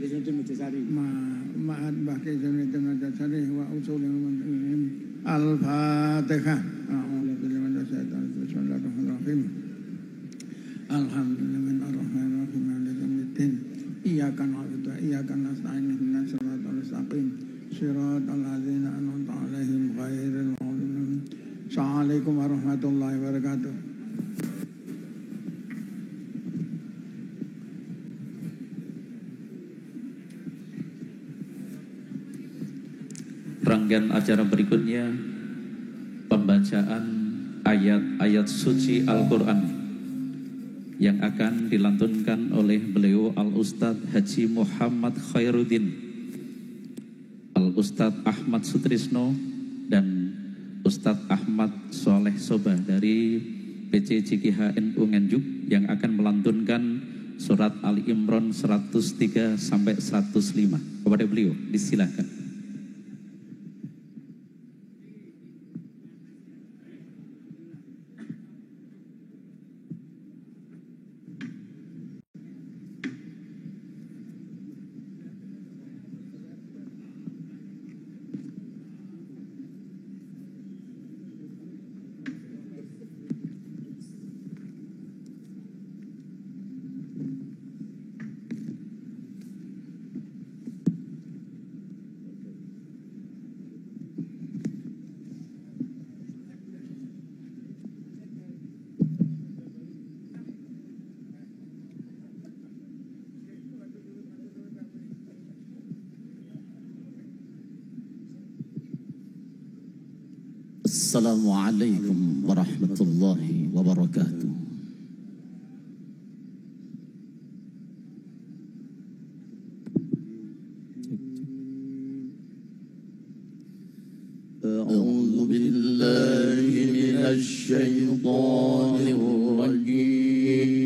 Kisnuddin Mujasari. Ma'ad Mbah Kisnuddin Mujasari wa usulil muntahin. Al-Fatihah. A'udzu billahi minasyaitonir rajim. Bismillahirrahmanirrahim. Alhamdulillahirrahmanirrahim. Maliki yaumiddin. Iyyaka na'budu wa iyyaka nasta'in. Ihdinas siratal mustaqim. Siratal ladzina an'amta 'alaihim ghairil maghdubi 'alaihim. Assalamualaikum warahmatullahi wabarakatuh. Rangkaian acara berikutnya pembacaan ayat-ayat suci Al-Quran yang akan dilantunkan oleh beliau Al-Ustadz Haji Muhammad Khairuddin, Al-Ustadz Ahmad Sutrisno, dan Ustadz Ahmad Soleh Soba dari PC CGHNU Nganjuk yang akan melantunkan surat Ali Imran 103 sampai 105. Kepada beliau disilakan. Assalamualaikum warahmatullahi wabarakatuh. A'udzu billahi minasy syaithanir rajim.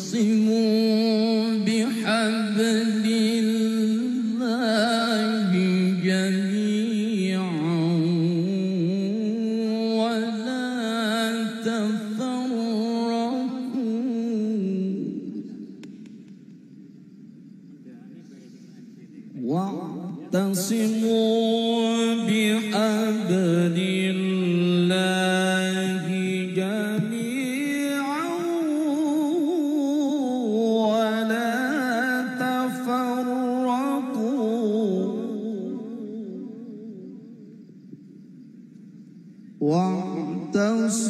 واعتصموا بحبل الله جميعا ولا تفرقوا واعتصموا بحبل الله جميعا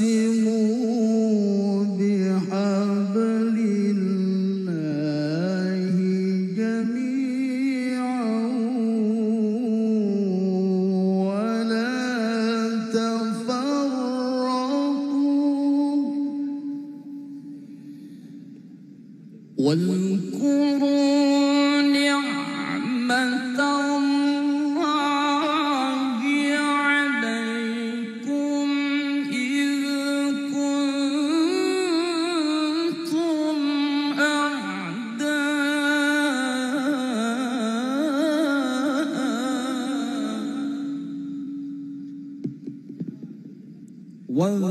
واعتصموا بحبل الله جميعا ولا تفرقوا واذكروا نعمة الله عليكم إذ كنتم أعداء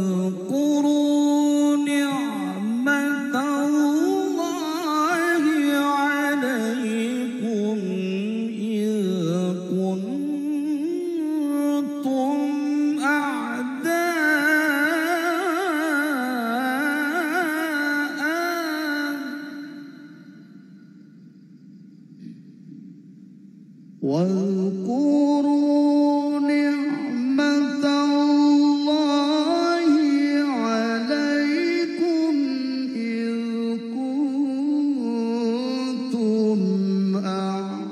واذكروا نعمة الله عليكم إذ كنتم أعداء واذكروا نعمة الله عليكم إذ كنتم أعداء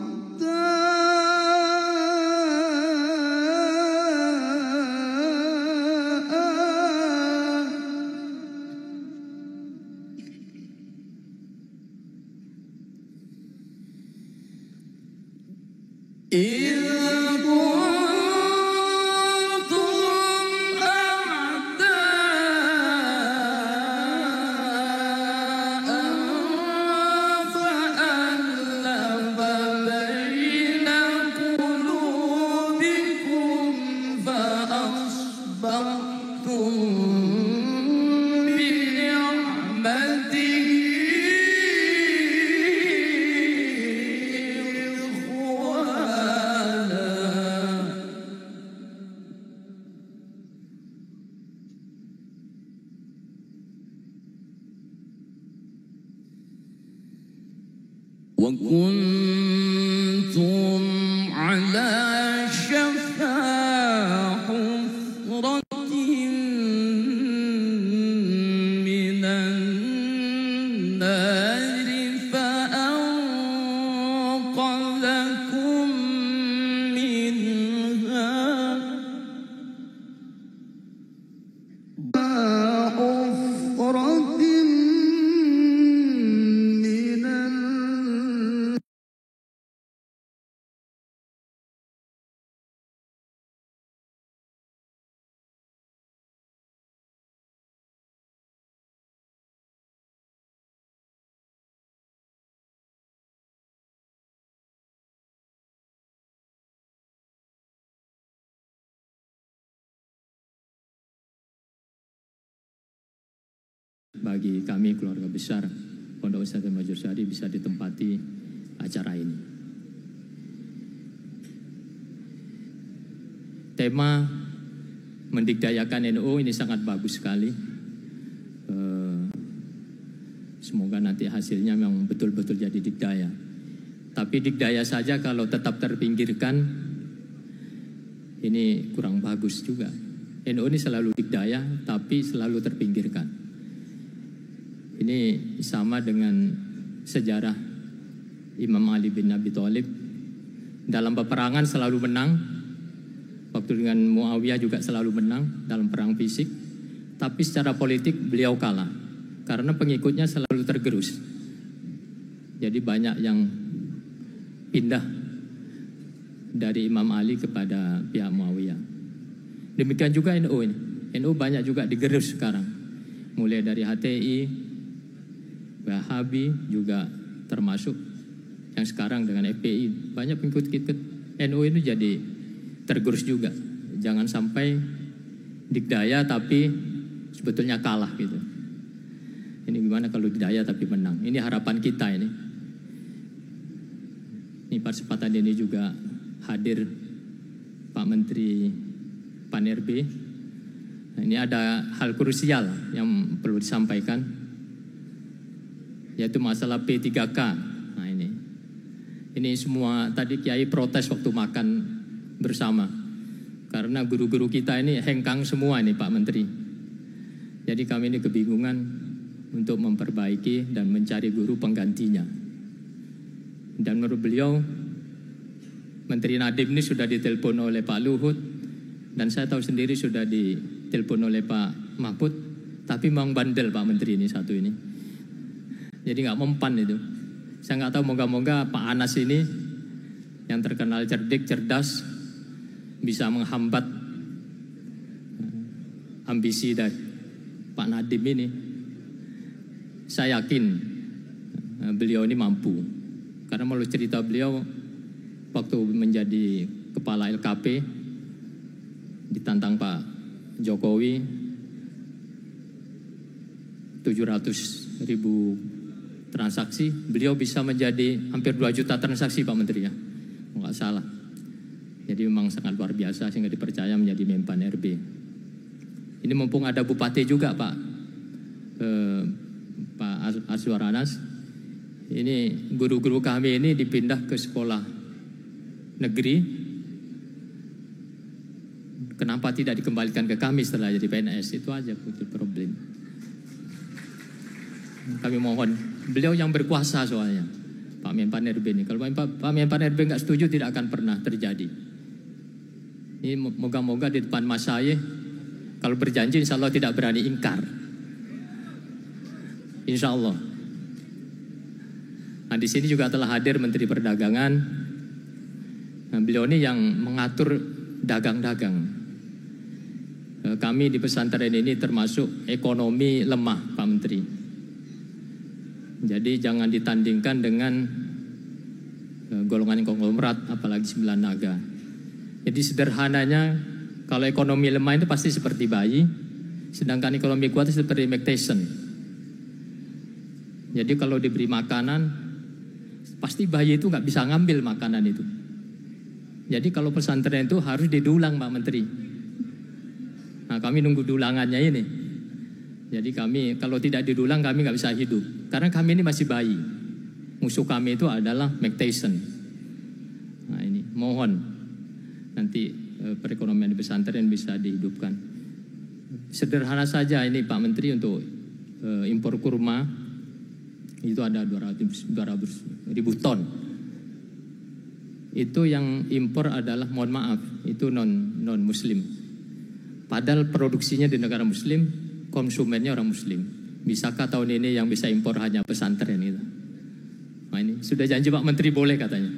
إذ كنتم أعداء فألف بين قلوبكم فأصبحتم بنعمته وكنتم على شفا حفرة من النار فأنقذكم منها حفرة من bagi kami keluarga besar Pondok Pesantren Majur Syari bisa ditempati acara ini. Tema mendikdayakan NU ini sangat bagus sekali. Semoga nanti hasilnya memang betul-betul jadi dikdaya. Tapi dikdaya saja kalau tetap terpinggirkan ini kurang bagus juga. NU ini selalu dikdaya tapi selalu terpinggirkan. Ini sama dengan sejarah Imam Ali bin Abi Thalib. Dalam peperangan selalu menang. Waktu dengan Muawiyah juga selalu menang dalam perang fisik. Tapi secara politik beliau kalah. Karena pengikutnya selalu tergerus. Jadi banyak yang pindah dari Imam Ali kepada pihak Muawiyah. Demikian juga NU ini. NU banyak juga digerus sekarang. Mulai dari HTI, Wahabi juga termasuk yang sekarang dengan FPI. Banyak pengikut-pengikut NU ini jadi tergerus juga. Jangan sampai dikdaya tapi sebetulnya kalah gitu. Ini gimana kalau dikdaya tapi menang? Ini harapan kita ini. Ini kesempatan ini juga hadir Pak Menteri Pan-RB. Nah, ini ada hal krusial yang perlu disampaikan, yaitu masalah P3K. Nah ini semua tadi Kiai protes waktu makan bersama karena guru-guru kita ini hengkang semua nih Pak Menteri. Jadi kami ini kebingungan untuk memperbaiki dan mencari guru penggantinya. Dan menurut beliau Menteri Nadiem ini sudah ditelepon oleh Pak Luhut dan saya tahu sendiri sudah ditelepon oleh Pak Mahfud, tapi memang bandel Pak Menteri ini satu ini. Jadi nggak mempan itu. Saya nggak tahu, moga-moga Pak Anas ini yang terkenal cerdik, cerdas, bisa menghambat ambisi dari Pak Nadiem ini. Saya yakin beliau ini mampu. Karena melalui cerita beliau, waktu menjadi kepala LKP, ditantang Pak Jokowi, 700.000 transaksi, beliau bisa menjadi hampir 2 juta transaksi Pak Menteri ya, nggak salah. Jadi memang sangat luar biasa sehingga dipercaya menjadi Menpan RB. Ini mumpung ada Bupati juga Pak Azwar Anas. Ini guru-guru kami ini dipindah ke sekolah negeri. Kenapa tidak dikembalikan ke kami setelah jadi PNS? Itu aja problem. Kami mohon, beliau yang berkuasa soalnya, Pak Menpan RB ini. Kalau Pak Menpan RB nggak setuju tidak akan pernah terjadi. Ini moga-moga di depan Mas Syahih, kalau berjanji insya Allah tidak berani ingkar. Insya Allah. Nah di sini juga telah hadir Menteri Perdagangan, Nah, beliau ini yang mengatur dagang-dagang. Kami di pesantren ini termasuk ekonomi lemah, Pak Menteri. Jadi jangan ditandingkan dengan golongan konglomerat, apalagi 9 naga. Jadi sederhananya, kalau ekonomi lemah itu pasti seperti bayi, sedangkan ekonomi kuat itu seperti Mike Tyson. Jadi kalau diberi makanan, pasti bayi itu nggak bisa ngambil makanan itu. Jadi kalau pesantren itu harus didulang, Pak Menteri. Nah, kami nunggu dulangannya ini. Jadi kami kalau tidak didulang kami nggak bisa hidup. Karena kami ini masih bayi. Musuh kami itu adalah Mike Tyson. Nah ini mohon nanti perekonomian di pesantren bisa dihidupkan. Sederhana saja ini Pak Menteri untuk impor kurma itu ada 200 ribu ton. Itu yang impor adalah, mohon maaf, itu non muslim. Padahal produksinya di negara muslim, konsumennya orang muslim. Bisakah tahun ini yang bisa impor hanya pesantren itu? Nah ini sudah janji Pak Menteri boleh katanya.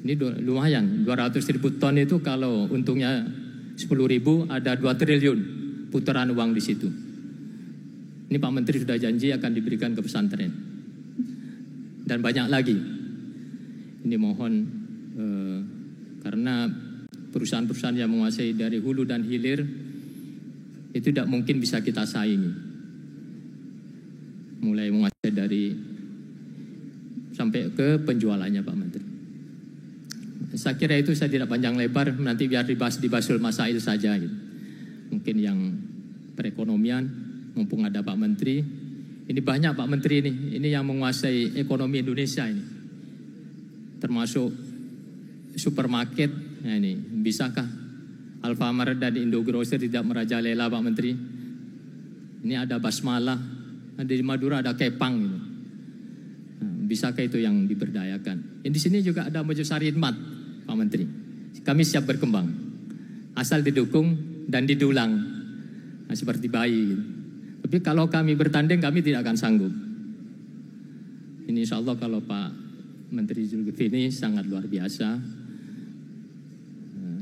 Ini lumayan, 200 ribu ton itu kalau untungnya 10 ribu, ada 2 triliun putaran uang di situ. Ini Pak Menteri sudah janji akan diberikan ke pesantren. Dan banyak lagi. Ini mohon karena perusahaan-perusahaan yang menguasai dari hulu dan hilir itu tidak mungkin bisa kita saingi. Mulai menguasai dari sampai ke penjualannya Pak Menteri. Saya kira itu saya tidak panjang lebar, nanti biar dibahas di Basul Masail saja gitu. Mungkin yang perekonomian, mumpung ada Pak Menteri. Ini banyak Pak Menteri ini yang menguasai ekonomi Indonesia ini. Termasuk supermarket. Nah ini, bisakah Alfamart dan Indogrosir tidak merajalela Pak Menteri? Ini ada basmalah, ada di Madura ada kepang gitu. Nah, bisakah itu yang diberdayakan? Di sini juga ada Mojosari Hikmat, Pak Menteri. Kami siap berkembang, asal didukung dan didulang. Nah, seperti bayi gitu. Tapi kalau kami bertanding, kami tidak akan sanggup. Ini insya Allah kalau Pak Menteri Zulkifli ini sangat luar biasa.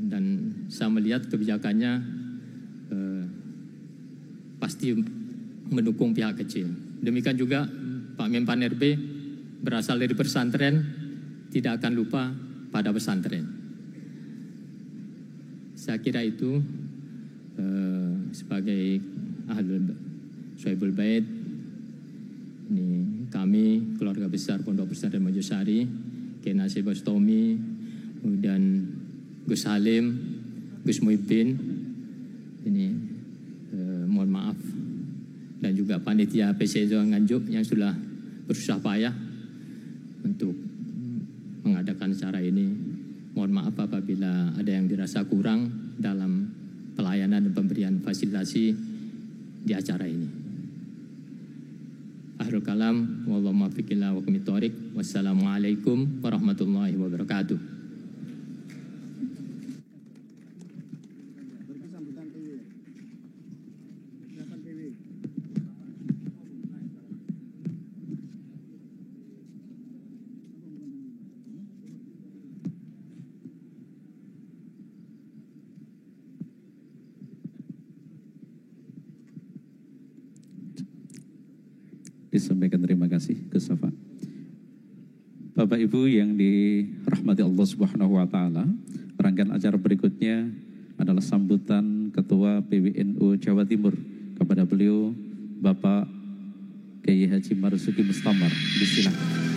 Dan saya melihat kebijakannya pasti mendukung pihak kecil. Demikian juga Pak Menpan RB berasal dari pesantren, tidak akan lupa pada pesantren. Saya kira itu sebagai Ahlul Shuaibul Bait, ini kami keluarga besar Pondok Pesantren Mojosari, Kiai Nasib Bastomi, kemudian Gus Halim, Gus Muhyiddin, ini mohon maaf, dan juga panitia PCJ Nganjuk yang sudah berusaha payah untuk mengadakan acara ini. Mohon maaf apabila ada yang dirasa kurang dalam pelayanan dan pemberian fasilitasi di acara ini. Akhirul kalam, wallahu muwaffiq ila aqwamit thoriq. Wassalamualaikum warahmatullahi wabarakatuh. Disampaikan terima kasih ke Safa. Bapak Ibu yang dirahmati Allah Subhanahu wa taala, rangkaian acara berikutnya adalah sambutan Ketua PWNU Jawa Timur kepada beliau Bapak Kiai Haji Marzuki Mustamar. Disilakan.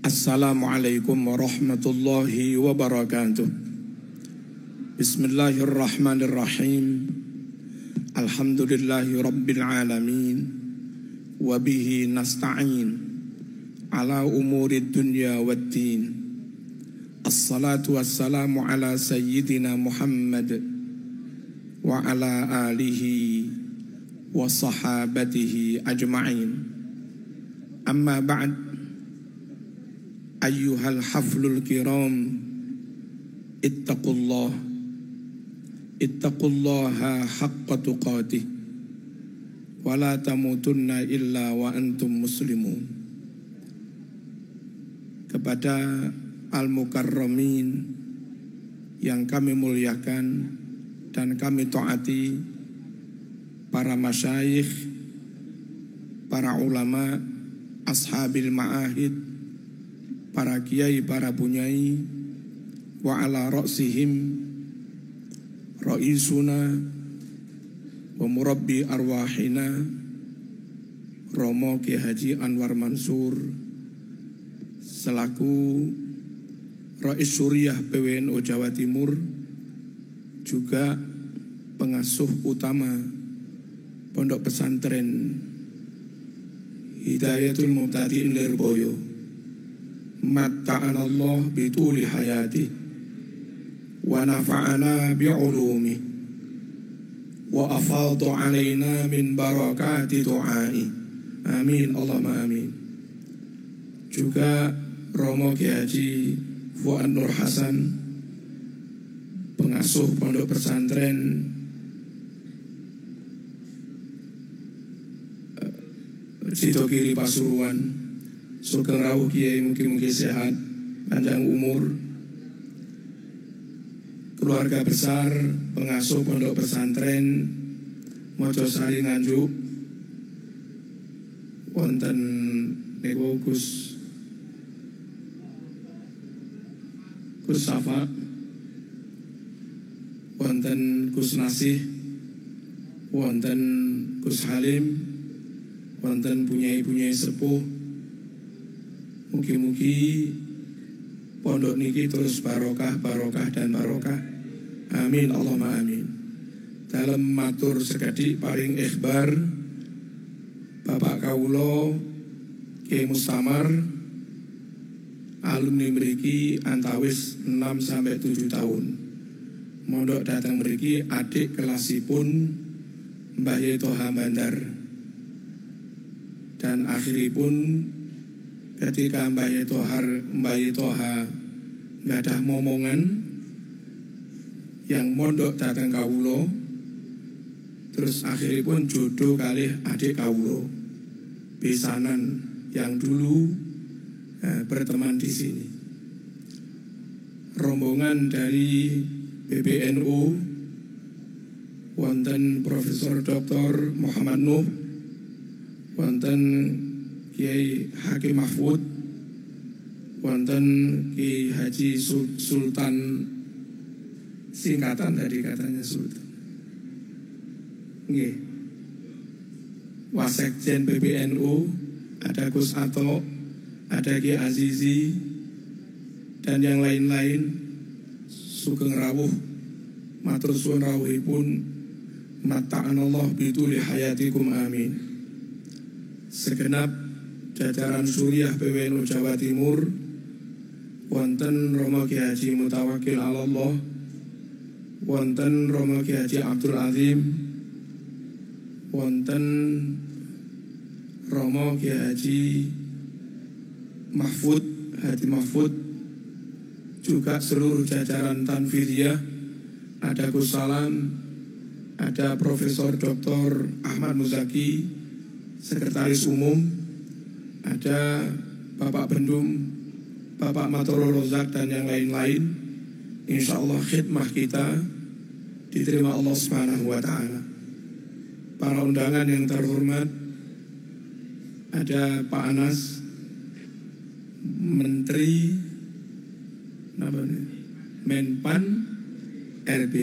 Assalamualaikum warahmatullahi wabarakatuh. Bismillahirrahmanirrahim. Alhamdulillahi rabbil alamin. Wabihi nasta'in ala umuri dunya waddin. Assalatu wassalamu ala sayyidina Muhammad wa ala alihi wa sahabatihi ajma'in. Amma ba'd. ayyuhal haflul kiram, ittaqullaha haqqa tuqatih wa la tamutunna illa wa antum muslimun. Kepada al-mukarramin yang kami muliakan dan kami taati, para masyayikh, para ulama, ashabil ma'ahid, para kiai, para bunyai, wa ala ra'sihim ra'isuna wa murabbi arwahina Romo Ki Haji Anwar Mansur selaku Rais Suriah PWNU Jawa Timur, juga pengasuh utama Pondok Pesantren Hidayatul Mubtadi'in Lirboyo. Matta'ana Allah bituli hayati wa nafa'ana bi'ulumi wa afadha alaina min barakati du'ai. Amin Allahumma amin. Juga Romo Ki Haji Fuad Nur Hasan, pengasuh Pondok Pesantren Sido Kiri Pasuruan. Sugeng rawuh Kiai, mugi-mugi sehat, panjang umur. Keluarga besar pengasuh Pondok Pesantren Mojosari Nganjuk, wonten niku Gus Safa, wonten Gus Nasih, wonten Gus Halim, wonten punyai-punyai sepuh. Mugi-mugi pondok niki terus barokah dan barokah. Amin Allahumma amin. Dalam matur sekedhik paring ikhbar, Bapak kawula Kiai Mustamar alumni mriki antawis 6 sampai 7 tahun. Mondok datang mriki adik kelasipun Mbah Yai Toha Bandar. Dan akhiripun ketika Mbah Yai Toha ngadah momongan yang mondok datang kawulo, terus akhiripun jodoh kalih adik kawulo pisanan yang dulu berteman di sini. Rombongan dari PBNU wonten Profesor Dr. Muhammad Nuh, wonten Kiai Hakim Mahfud, wonten Kiai Haji Sultan, singkatan tadi katanya Sultan. Nggih. Wasekjen PBNU, ada Gus Ato, ada Kiai Azizi, dan yang lain-lain. Sugeng rawuh, matur suwun rawuhipun, matta'anallah bituli hayatikum amin. Segenap jajaran Suriah PWNU Jawa Timur, wonten Romo Ki Haji Mutawakil Allah, wonten Romo Ki Haji Abdul Azim, wonten Romo Ki Haji Hadi Mahfud, juga seluruh jajaran Tanfidiyah, ada Gus Salam, ada Profesor Dr. Ahmad Muzaki, Sekretaris Umum, ada Bapak Bendum, Bapak Matorul Rozak, dan yang lain-lain. Insya Allah khidmah kita diterima Allah Subhanahu wa Ta'ala. Para undangan yang terhormat, ada Pak Anas, Menteri Menpan RB.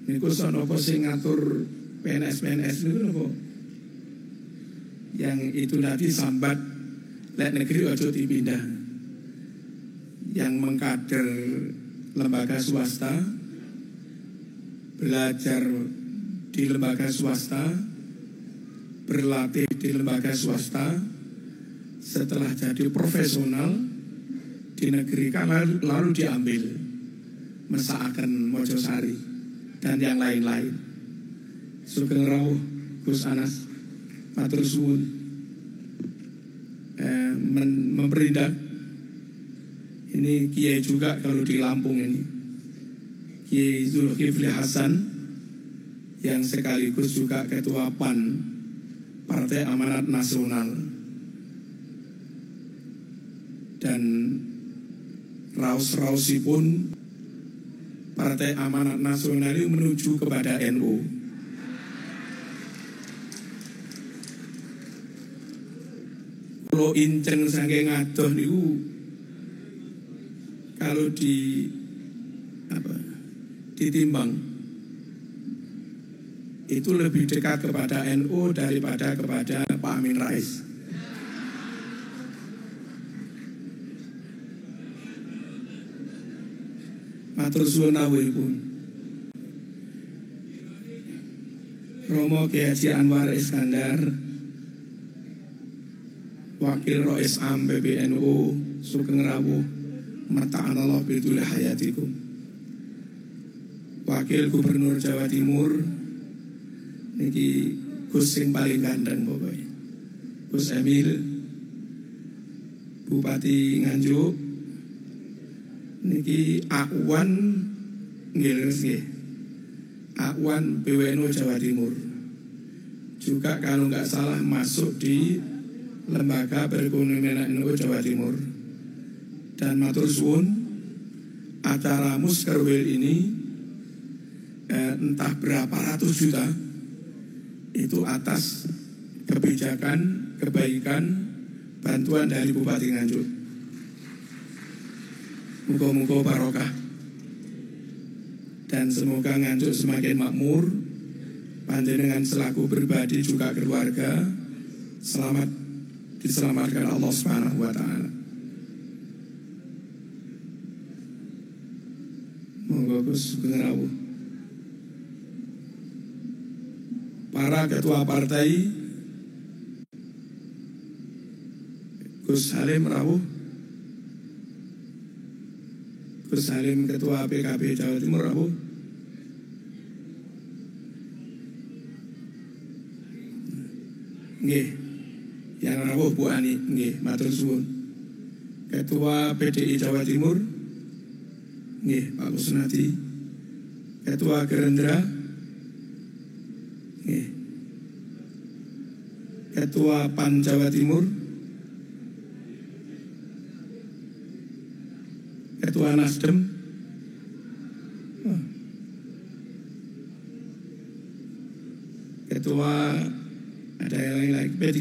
Niku sonopo sing ngatur PNS niku. Yang itu nanti sambat lek negeri ojo dipindah. Yang mengkader lembaga swasta, belajar di lembaga swasta, berlatih di lembaga swasta, setelah jadi profesional di negeri kan lalu diambil mesaaken Mojosari dan yang lain-lain. Sugeng rawuh Gus Anas, matur suwun, memperindah Ini kiai juga kalau di Lampung ini, Kiai Zulkifli Hasan, yang sekaligus juga ketua PAN, Partai Amanat Nasional. Dan raus-rausipun Partai Amanat Nasional ini menuju kepada NU. Kalau incen saking adoh niku, kalau ditimbang itu lebih dekat kepada NU daripada kepada Pak Amin Rais. Matur suwun awuhipun. Romo Kiai Haji Anwar Iskandar, Wakil Rois Am PBNU Sugeng Rawuh, mata'anallah bidul hayatikum. Wakil Gubernur Jawa Timur niki Gus sing paling gandeng pokoknya, Gus Emil. Bupati Nganjuk niki Akwan nggih, Akwan PWNU Jawa Timur. Juga kalau nggak salah masuk di Lembaga Perekonomian NU Jawa Timur. Dan matur suwun, acara Muskerwil ini entah berapa ratus juta itu atas kebijakan, kebaikan, bantuan dari Bupati Nganjuk. Muga-muga barokah. Dan semoga Nganjuk semakin makmur, panjenengan selaku pribadi juga keluarga diselamatkan Allah Subhanahu wa taala. Moga Gus Rawuh. Para ketua partai, Gus Halim Rawuh, Gus Halim ketua PKB Jawa Timur Rawuh, nggih, yang rawuh Bu Ani, nggih, matur suwun. Ketua PDI Jawa Timur, nggih, Pak Kusnadi. Ketua Gerindra, nggih. Ketua PAN Jawa Timur, Ketua Nasdem, Ketua ada yang lain lagi, P3,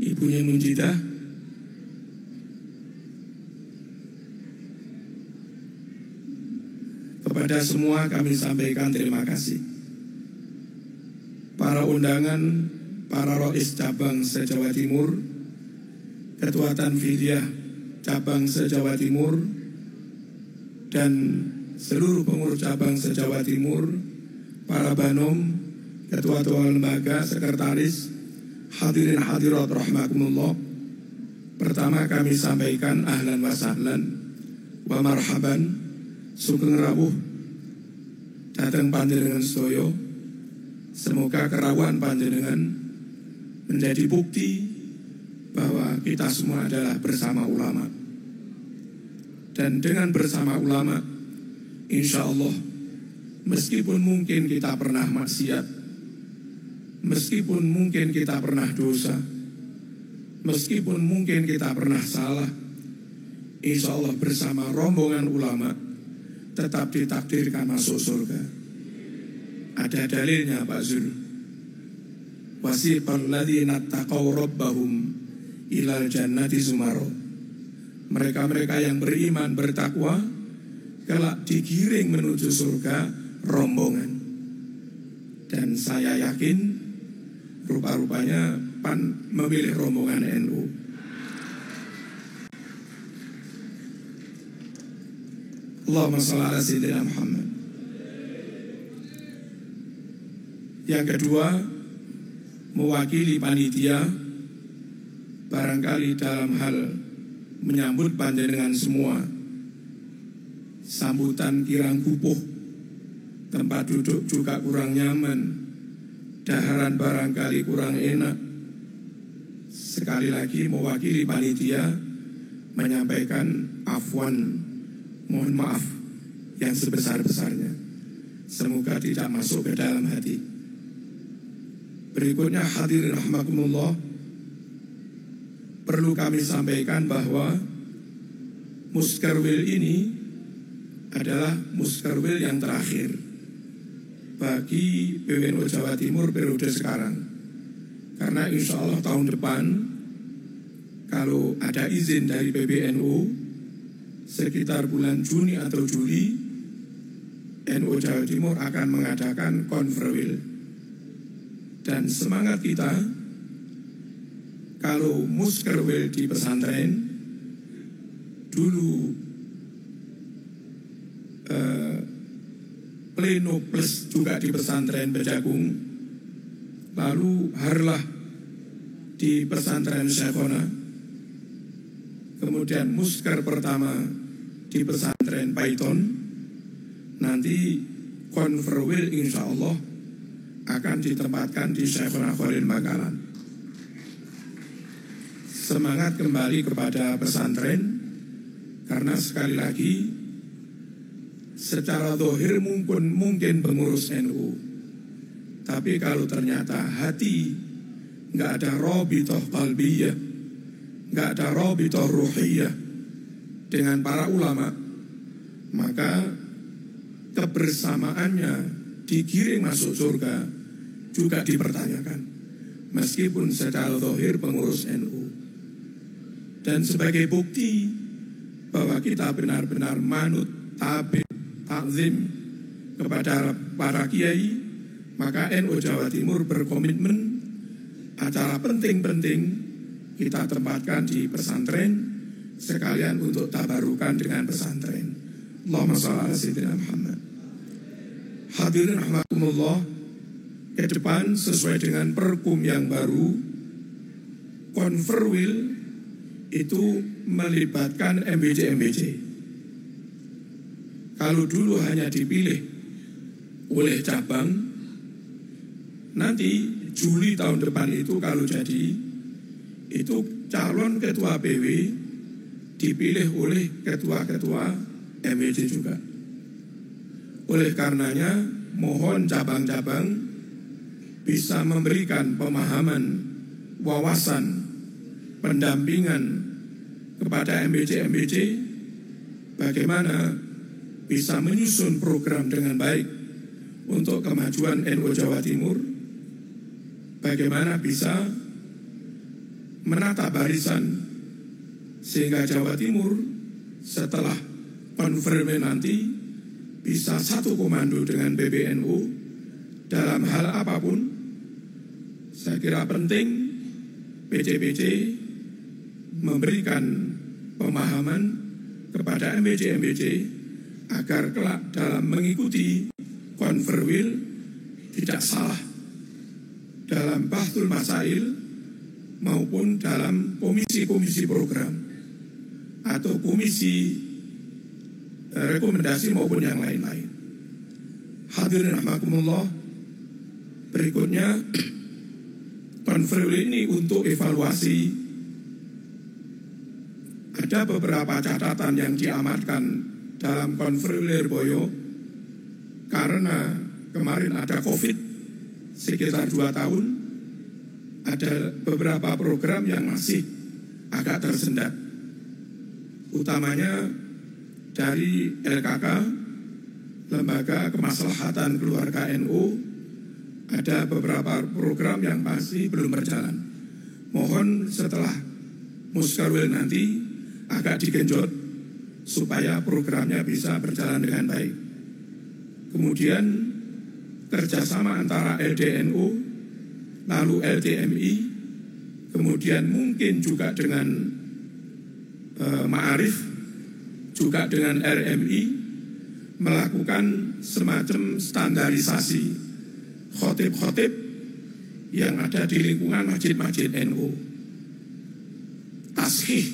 Ibunya Munjidah, kepada semua kami sampaikan terima kasih. Para undangan, para rois cabang se-Jawa Timur, Ketua Tanfidiyah cabang se-Jawa Timur, dan seluruh pengurus cabang se-Jawa Timur, para banom, ketua-ketua lembaga, sekretaris, hadirin hadirat rahimakumullah. Pertama kami sampaikan ahlan wa sahlan wa marhaban, sugeng rawuh datang panjenengan sedaya. Semoga kerawan panjenengan menjadi bukti bahwa kita semua adalah bersama ulama. Dan dengan bersama ulama, insya Allah, meskipun mungkin kita pernah maksiat, meskipun mungkin kita pernah dosa, meskipun mungkin kita pernah salah, insya Allah bersama rombongan ulama tetap ditakdirkan masuk surga. Ada dalilnya Pak Zul. Wasiqal ladzina taqaw rabbahum ilal jannati zumaro. Mereka-mereka yang beriman bertakwa kelak digiring menuju surga rombongan. Dan saya yakin rupa-rupanya PAN memilih rombongan NU. Allahumma shalli ala sayyidina Muhammad. Yang kedua, mewakili panitia, barangkali dalam hal menyambut panjenengan semua, sambutan kirang kupuh, tempat duduk juga kurang nyaman, daharan barangkali kurang enak. Sekali lagi mewakili panitia menyampaikan afwan, mohon maaf yang sebesar-besarnya. Semoga tidak masuk ke dalam hati. Berikutnya hadirin rahimakumullah, perlu kami sampaikan bahwa Muskerwil ini adalah Muskerwil yang terakhir bagi PWNU Jawa Timur periode sekarang. Karena insya Allah tahun depan, kalau ada izin dari PBNU, sekitar bulan Juni atau Juli, NU Jawa Timur akan mengadakan konferwil. Dan semangat kita, kalau muskerwil di pesantren, dulu pleno plus juga di pesantren Bejagung, lalu harlah di pesantren Syekhona, kemudian musker pertama di pesantren Python, nanti konferwil insya Allah akan ditempatkan di Syekhona Khalil Bangkalan. Semangat kembali kepada pesantren, karena sekali lagi secara zahir mungkin pengurus NU, tapi kalau ternyata hati nggak ada robitoh qalbiyah, nggak ada robitoh ruhiyah dengan para ulama, maka kebersamaannya digiring masuk surga juga dipertanyakan, meskipun secara zahir pengurus NU. Dan sebagai bukti bahwa kita benar-benar manut, tabi, takzim kepada para kiai, maka NU Jawa Timur berkomitmen acara penting-penting kita tempatkan di pesantren, sekalian untuk tabarukan dengan pesantren. Allahumma shalli ala sayyidina Muhammad. Hadirin rahmatullah, ke depan sesuai dengan perkum yang baru, konferwil itu melibatkan MBJ. Kalau dulu hanya dipilih oleh cabang, nanti Juli tahun depan itu kalau jadi, itu calon ketua PW dipilih oleh ketua-ketua MBJ juga. Oleh karenanya, mohon cabang-cabang bisa memberikan pemahaman, wawasan, pendampingan kepada MBJ bagaimana bisa menyusun program dengan baik untuk kemajuan NU Jawa Timur, bagaimana bisa menata barisan sehingga Jawa Timur setelah konferensi nanti bisa satu komando dengan PBNU dalam hal apapun. Saya kira penting PJ memberikan pemahaman kepada MBJ agar kelak dalam mengikuti konferwil tidak salah dalam bahtul masail maupun dalam komisi-komisi program atau komisi rekomendasi maupun yang lain-lain. Hadirin rahmatullah, berikutnya konferensi ini untuk evaluasi. Ada beberapa catatan yang diamatkan dalam konferensi Lirboyo karena kemarin ada COVID sekitar 2 tahun, ada beberapa program yang masih agak tersendat, utamanya dari LKK, Lembaga Kemaslahatan Keluarga NU, ada beberapa program yang masih belum berjalan. Mohon setelah muskarwil nanti agak digenjot supaya programnya bisa berjalan dengan baik. Kemudian kerjasama antara LDNU, lalu LTMI, kemudian mungkin juga dengan Ma'arif, juga dengan RMI, melakukan semacam standarisasi khotib-khotib yang ada di lingkungan masjid-masjid NU. Tashih,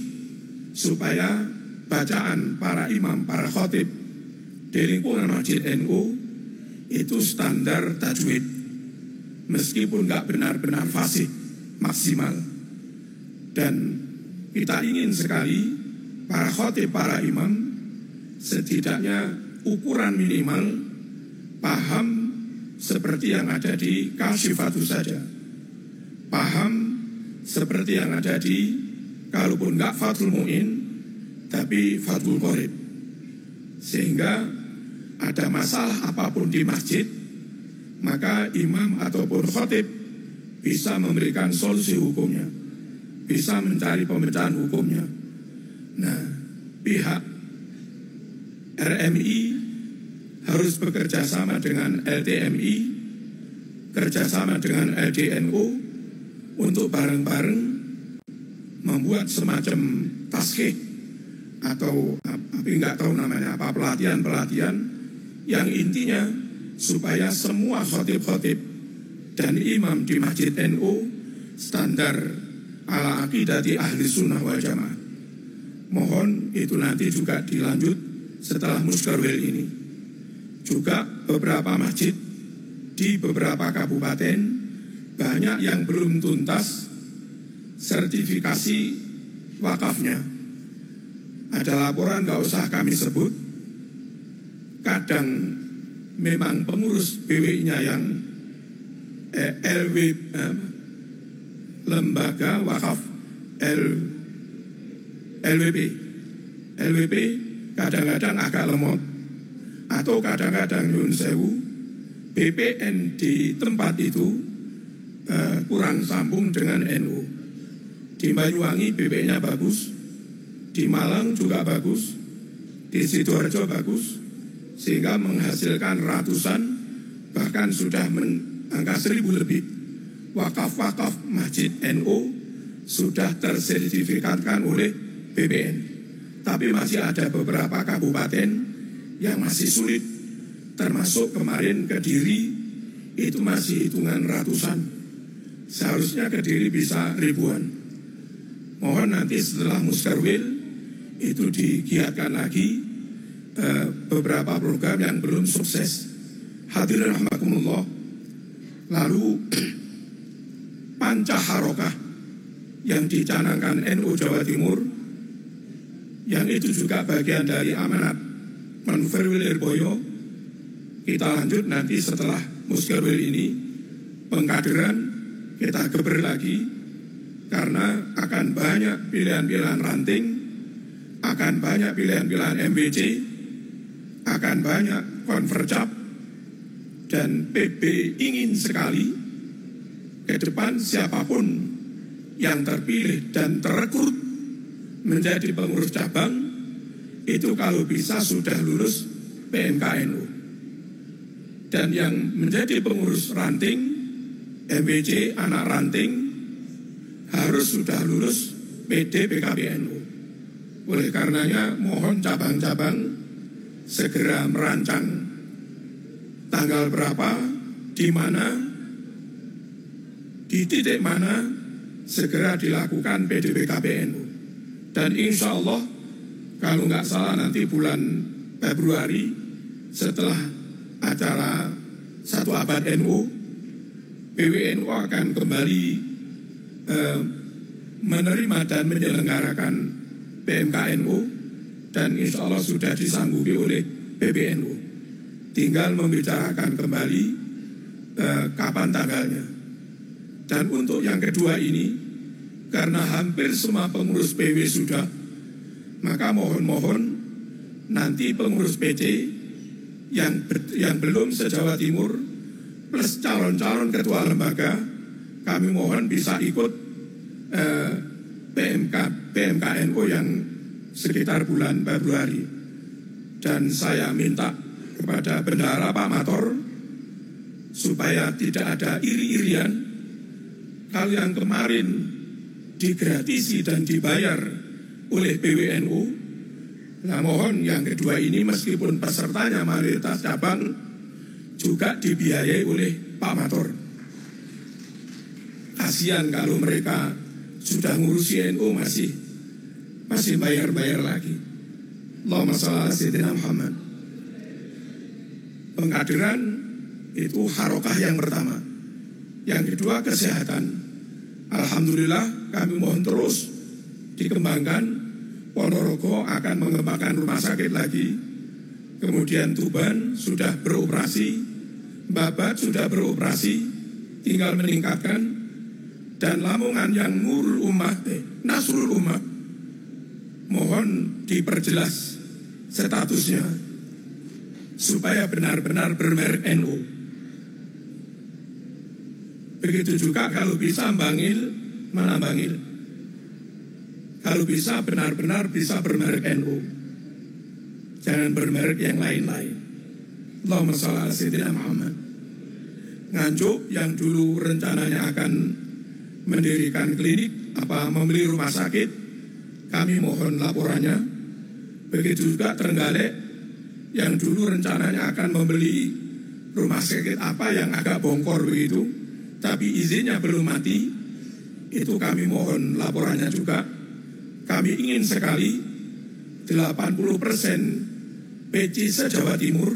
supaya bacaan para imam, para khotib di lingkungan masjid NU itu standar tajwid, meskipun nggak benar-benar fasih maksimal. Dan kita ingin sekali para khotib, para imam, setidaknya ukuran minimal paham seperti yang ada di Kasyifatus saja. Paham seperti yang ada di, kalaupun enggak Fathul Mu'in, tapi Fathul Qorib. Sehingga ada masalah apapun di masjid, maka imam ataupun khotib bisa memberikan solusi hukumnya, bisa mencari pemecahan hukumnya. Nah, pihak RMI harus bekerja sama dengan LTMI, kerjasama dengan LDNU untuk bareng-bareng membuat semacam taskih atau nggak tahu namanya apa, pelatihan yang intinya supaya semua khotib-khotib dan imam di Masjid NU standar ala aqidati ahli sunnah wal jamaah. Mohon itu nanti juga dilanjut setelah Muskarwil ini. Juga beberapa masjid di beberapa kabupaten banyak yang belum tuntas sertifikasi wakafnya. Ada laporan, nggak usah kami sebut. Kadang memang pengurus BWI-nya yang lembaga wakaf LWP kadang-kadang agak lemot, atau kadang-kadang nyun sewu BPN di tempat itu kurang sambung dengan NU. Di Banyuwangi BPN-nya bagus, di Malang juga bagus, di Sidoarjo bagus, sehingga menghasilkan ratusan, bahkan sudah angka 1000 lebih wakaf-wakaf Masjid NU sudah tersertifikatkan oleh BPN. Tapi masih ada beberapa kabupaten yang masih sulit, termasuk kemarin Kediri itu masih hitungan ratusan. Seharusnya Kediri bisa ribuan. Mohon nanti setelah Muskarwil itu digiatkan lagi beberapa program yang belum sukses. Hadirin rahimakumullah. Lalu Pancaharokah yang dicanangkan NU Jawa Timur, yang itu juga bagian dari amanat Manferwil Irboyo. Kita lanjut nanti setelah Muskarwil ini, pengkaderan kita geber lagi, karena akan banyak pilihan-pilihan ranting, akan banyak pilihan-pilihan MBC, akan banyak konvercap, dan PB ingin sekali ke depan siapapun yang terpilih dan terekrut menjadi pengurus cabang itu kalau bisa sudah lulus PMKNU, dan yang menjadi pengurus ranting MBC anak ranting harus sudah lulus PD PKBNU. Oleh karenanya mohon cabang-cabang segera merancang tanggal berapa, di mana, di titik mana segera dilakukan PD PKBNU. Dan insya Allah kalau nggak salah nanti bulan Februari setelah acara 1 abad NU, PWNU akan kembali menerima dan menyelenggarakan PMKNU, dan insya Allah sudah disanggupi oleh PBNU. Tinggal membicarakan kembali kapan tanggalnya. Dan untuk yang kedua ini, karena hampir semua pengurus PW sudah, maka mohon nanti pengurus PC yang belum se-Jawa Timur plus calon-calon ketua lembaga, kami mohon bisa ikut PMKNU yang sekitar bulan Februari. Dan saya minta kepada Bendahara Pak Mator supaya tidak ada iri-irian. Kalau yang kemarin digratisi dan dibayar oleh PWNU, nah mohon yang kedua ini meskipun pesertanya mayoritas cabang juga dibiayai oleh Pak Mator. Kasihan kalau mereka sudah ngurusi NU masih bayar-bayar lagi. Allahumma shalli ala sayyidina Muhammad. Pengkaderan itu harokah yang pertama. Yang kedua kesehatan. Alhamdulillah kami mohon terus dikembangkan Ponorogo akan mengembangkan rumah sakit lagi. Kemudian Tuban sudah beroperasi, Babat sudah beroperasi, tinggal meningkatkan. Dan Lamongan yang Nasrul Ummah, mohon diperjelas statusnya supaya benar-benar bermerek NU. Begitu juga kalau bisa Bangil, mana Bangil. Kalau bisa benar-benar bisa bermerek NU. Jangan bermerek yang lain-lain. Allahumma shalli ala sayyidina Muhammad. Nganjuk yang dulu rencananya akan mendirikan klinik, membeli rumah sakit, kami mohon laporannya. Begitu juga Trenggalek yang dulu rencananya akan membeli rumah sakit yang agak bongkor begitu, tapi izinnya belum mati, itu kami mohon laporannya juga. Kami ingin sekali 80% PC se-Jawa Timur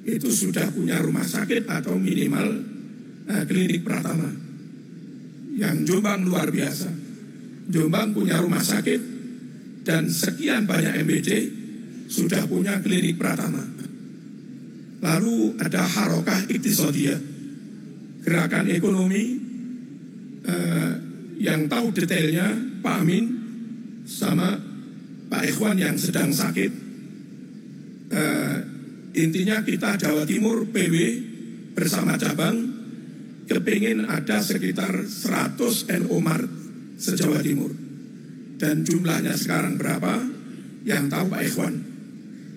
itu sudah punya rumah sakit atau minimal klinik Pratama. Yang Jombang luar biasa. Jombang punya rumah sakit dan sekian banyak MBC sudah punya klinik Pratama. Lalu ada Harokah Iktisadiyah, gerakan ekonomi yang tahu detailnya Pak Amin sama Pak Ikhwan yang sedang sakit. Intinya kita Jawa Timur PW bersama cabang kepingin ada sekitar 100 NU Mart se-Jawa Timur. Dan jumlahnya sekarang berapa? Yang tahu Pak Ikhwan.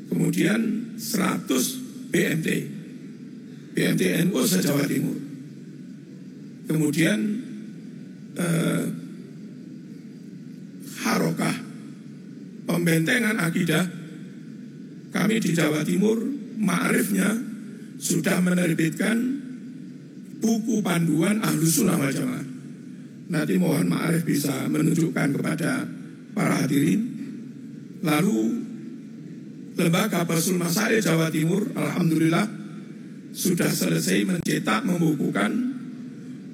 Kemudian 100 BMT NU se-Jawa Timur. Kemudian Harokah pembentengan akidah. Kami di Jawa Timur ma'arifnya sudah menerbitkan buku panduan Ahlus Sunnah wal Jamaah. Nanti mohon ma'arif bisa menunjukkan kepada para hadirin. Lalu Lembaga Basul Masail Jawa Timur, alhamdulillah sudah selesai mencetak, membukukan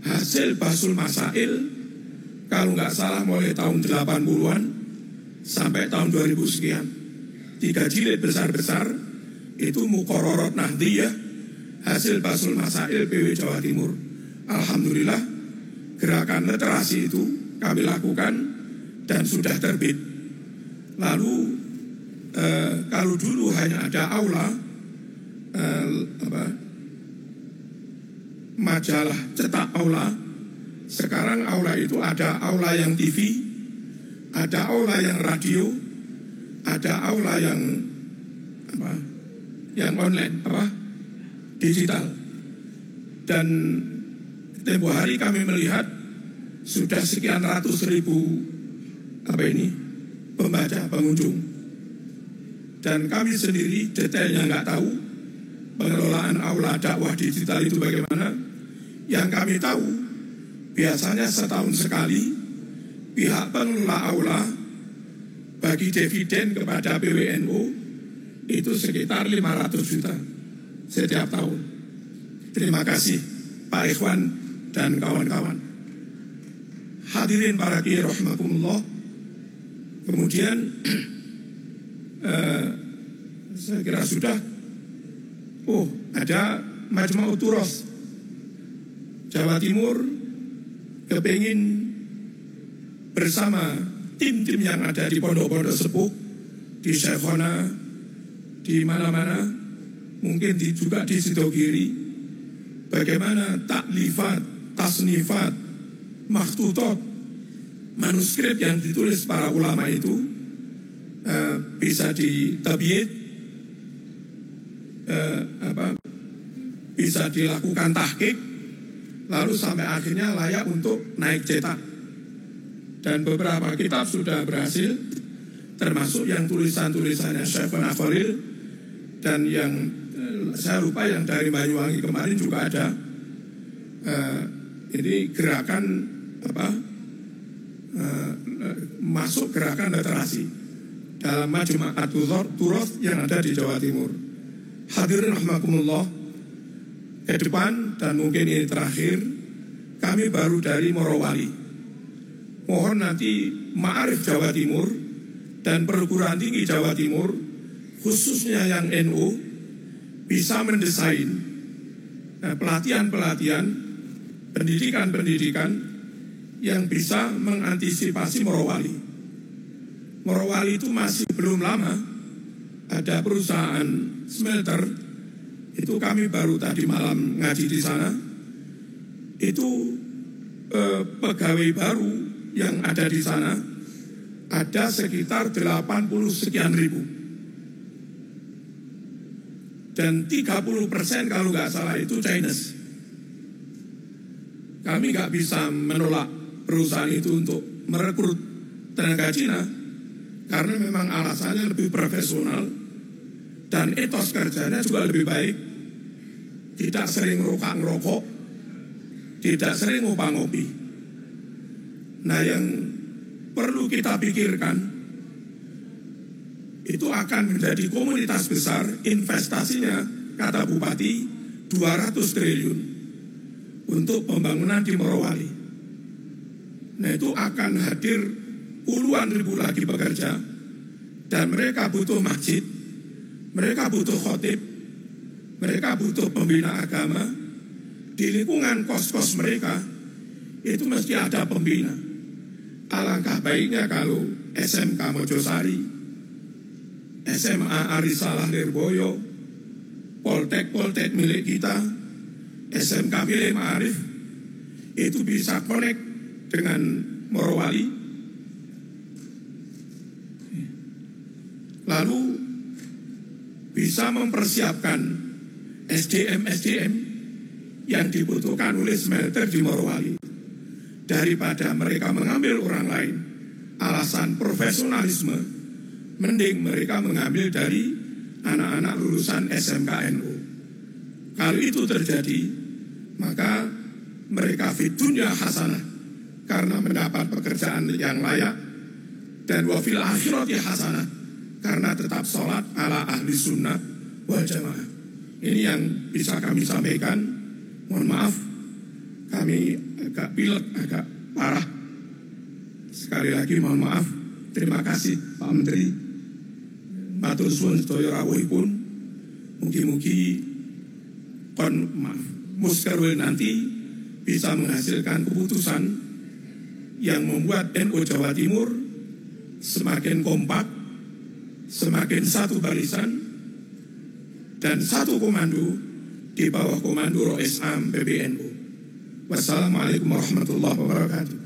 hasil Basul Masail, kalau nggak salah mulai tahun 80-an sampai tahun 2000 sekian. 3 jilid besar-besar itu Muqarrarat Nahdiyah, hasil Basul Masail PW Jawa Timur. Alhamdulillah gerakan literasi itu kami lakukan dan sudah terbit. Lalu kalau dulu hanya ada aula majalah cetak aula, sekarang aula itu ada aula yang TV, ada aula yang radio, ada aula yang online digital. Dan tempo hari kami melihat sudah sekian ratus ribu pembaca, pengunjung. Dan kami sendiri detailnya nggak tahu pengelolaan aula dakwah digital itu bagaimana. Yang kami tahu biasanya setahun sekali pihak pengelola aula bagi dividen kepada PWNU itu sekitar 500 juta setiap tahun. Terima kasih Pak Ikhwan dan kawan-kawan. Hadirin para kiai rahimakumullah. Kemudian saya kira sudah. Ada Majma'ut Turas Jawa Timur kepingin bersama tim-tim yang ada di pondok-pondok sepuh, di Syekhona, di mana-mana, mungkin juga di Sidogiri, bagaimana taklifat, tasnifat, makhtutot, manuskrip yang ditulis para ulama itu bisa ditabiat, bisa dilakukan tahqiq, lalu sampai akhirnya layak untuk naik cetak. Dan beberapa kitab sudah berhasil, termasuk yang tulisan-tulisannya Syekhona Khalil, dan yang saya lupa yang dari Banyuwangi kemarin juga ada. Ini gerakan masuk gerakan literasi dalam Majma'ut Turas yang ada di Jawa Timur. Hadirin rahimakumullah, ke depan dan mungkin ini terakhir, kami baru dari Morowali. Mohon nanti Ma'arif Jawa Timur dan perguruan tinggi Jawa Timur, khususnya yang NU, bisa mendesain pelatihan-pelatihan, pendidikan-pendidikan yang bisa mengantisipasi Morowali. Morowali itu masih belum lama, ada perusahaan smelter, itu kami baru tadi malam ngaji di sana, itu pegawai baru yang ada di sana ada sekitar 80 sekian ribu. Dan 30% kalau nggak salah itu Chinese. Kami nggak bisa menolak perusahaan itu untuk merekrut tenaga Cina karena memang alasannya lebih profesional dan etos kerjanya juga lebih baik. Tidak sering ngerokok, tidak sering ngopi-ngopi. Nah, yang perlu kita pikirkan itu akan menjadi komunitas besar, investasinya kata Bupati 200 triliun untuk pembangunan di Morowali. Nah, itu akan hadir puluhan ribu lagi pekerja dan mereka butuh masjid, mereka butuh khotib, mereka butuh pembina agama. Di lingkungan kos-kos mereka itu mesti ada pembina. Alangkah baiknya kalau SMK Mojosari, SMA Arisalah Lirboyo, Poltek milik kita, SMK Milik Ma'arif, itu bisa connect dengan Morowali. Lalu bisa mempersiapkan SDM yang dibutuhkan oleh smelter di Morowali. Daripada mereka mengambil orang lain alasan profesionalisme, mending mereka mengambil dari anak-anak lulusan SMK NU. Kalau itu terjadi, maka mereka fid dunya hasanah karena mendapat pekerjaan yang layak, dan wa fil akhirati hasanah karena tetap sholat ala ahli sunnah wal jamaah. Ini yang bisa kami sampaikan. Mohon maaf, kami agak pilek, agak parah. Sekali lagi mohon maaf. Terima kasih Pak Menteri. Matur suwun sedaya rawuhipun. Mugi-mugi muskerwil nanti bisa menghasilkan keputusan yang membuat NU Jawa Timur semakin kompak, semakin satu barisan, dan satu komando di bawah komando Rois Am PBNU. Wassalamualaikum warahmatullahi wabarakatuh.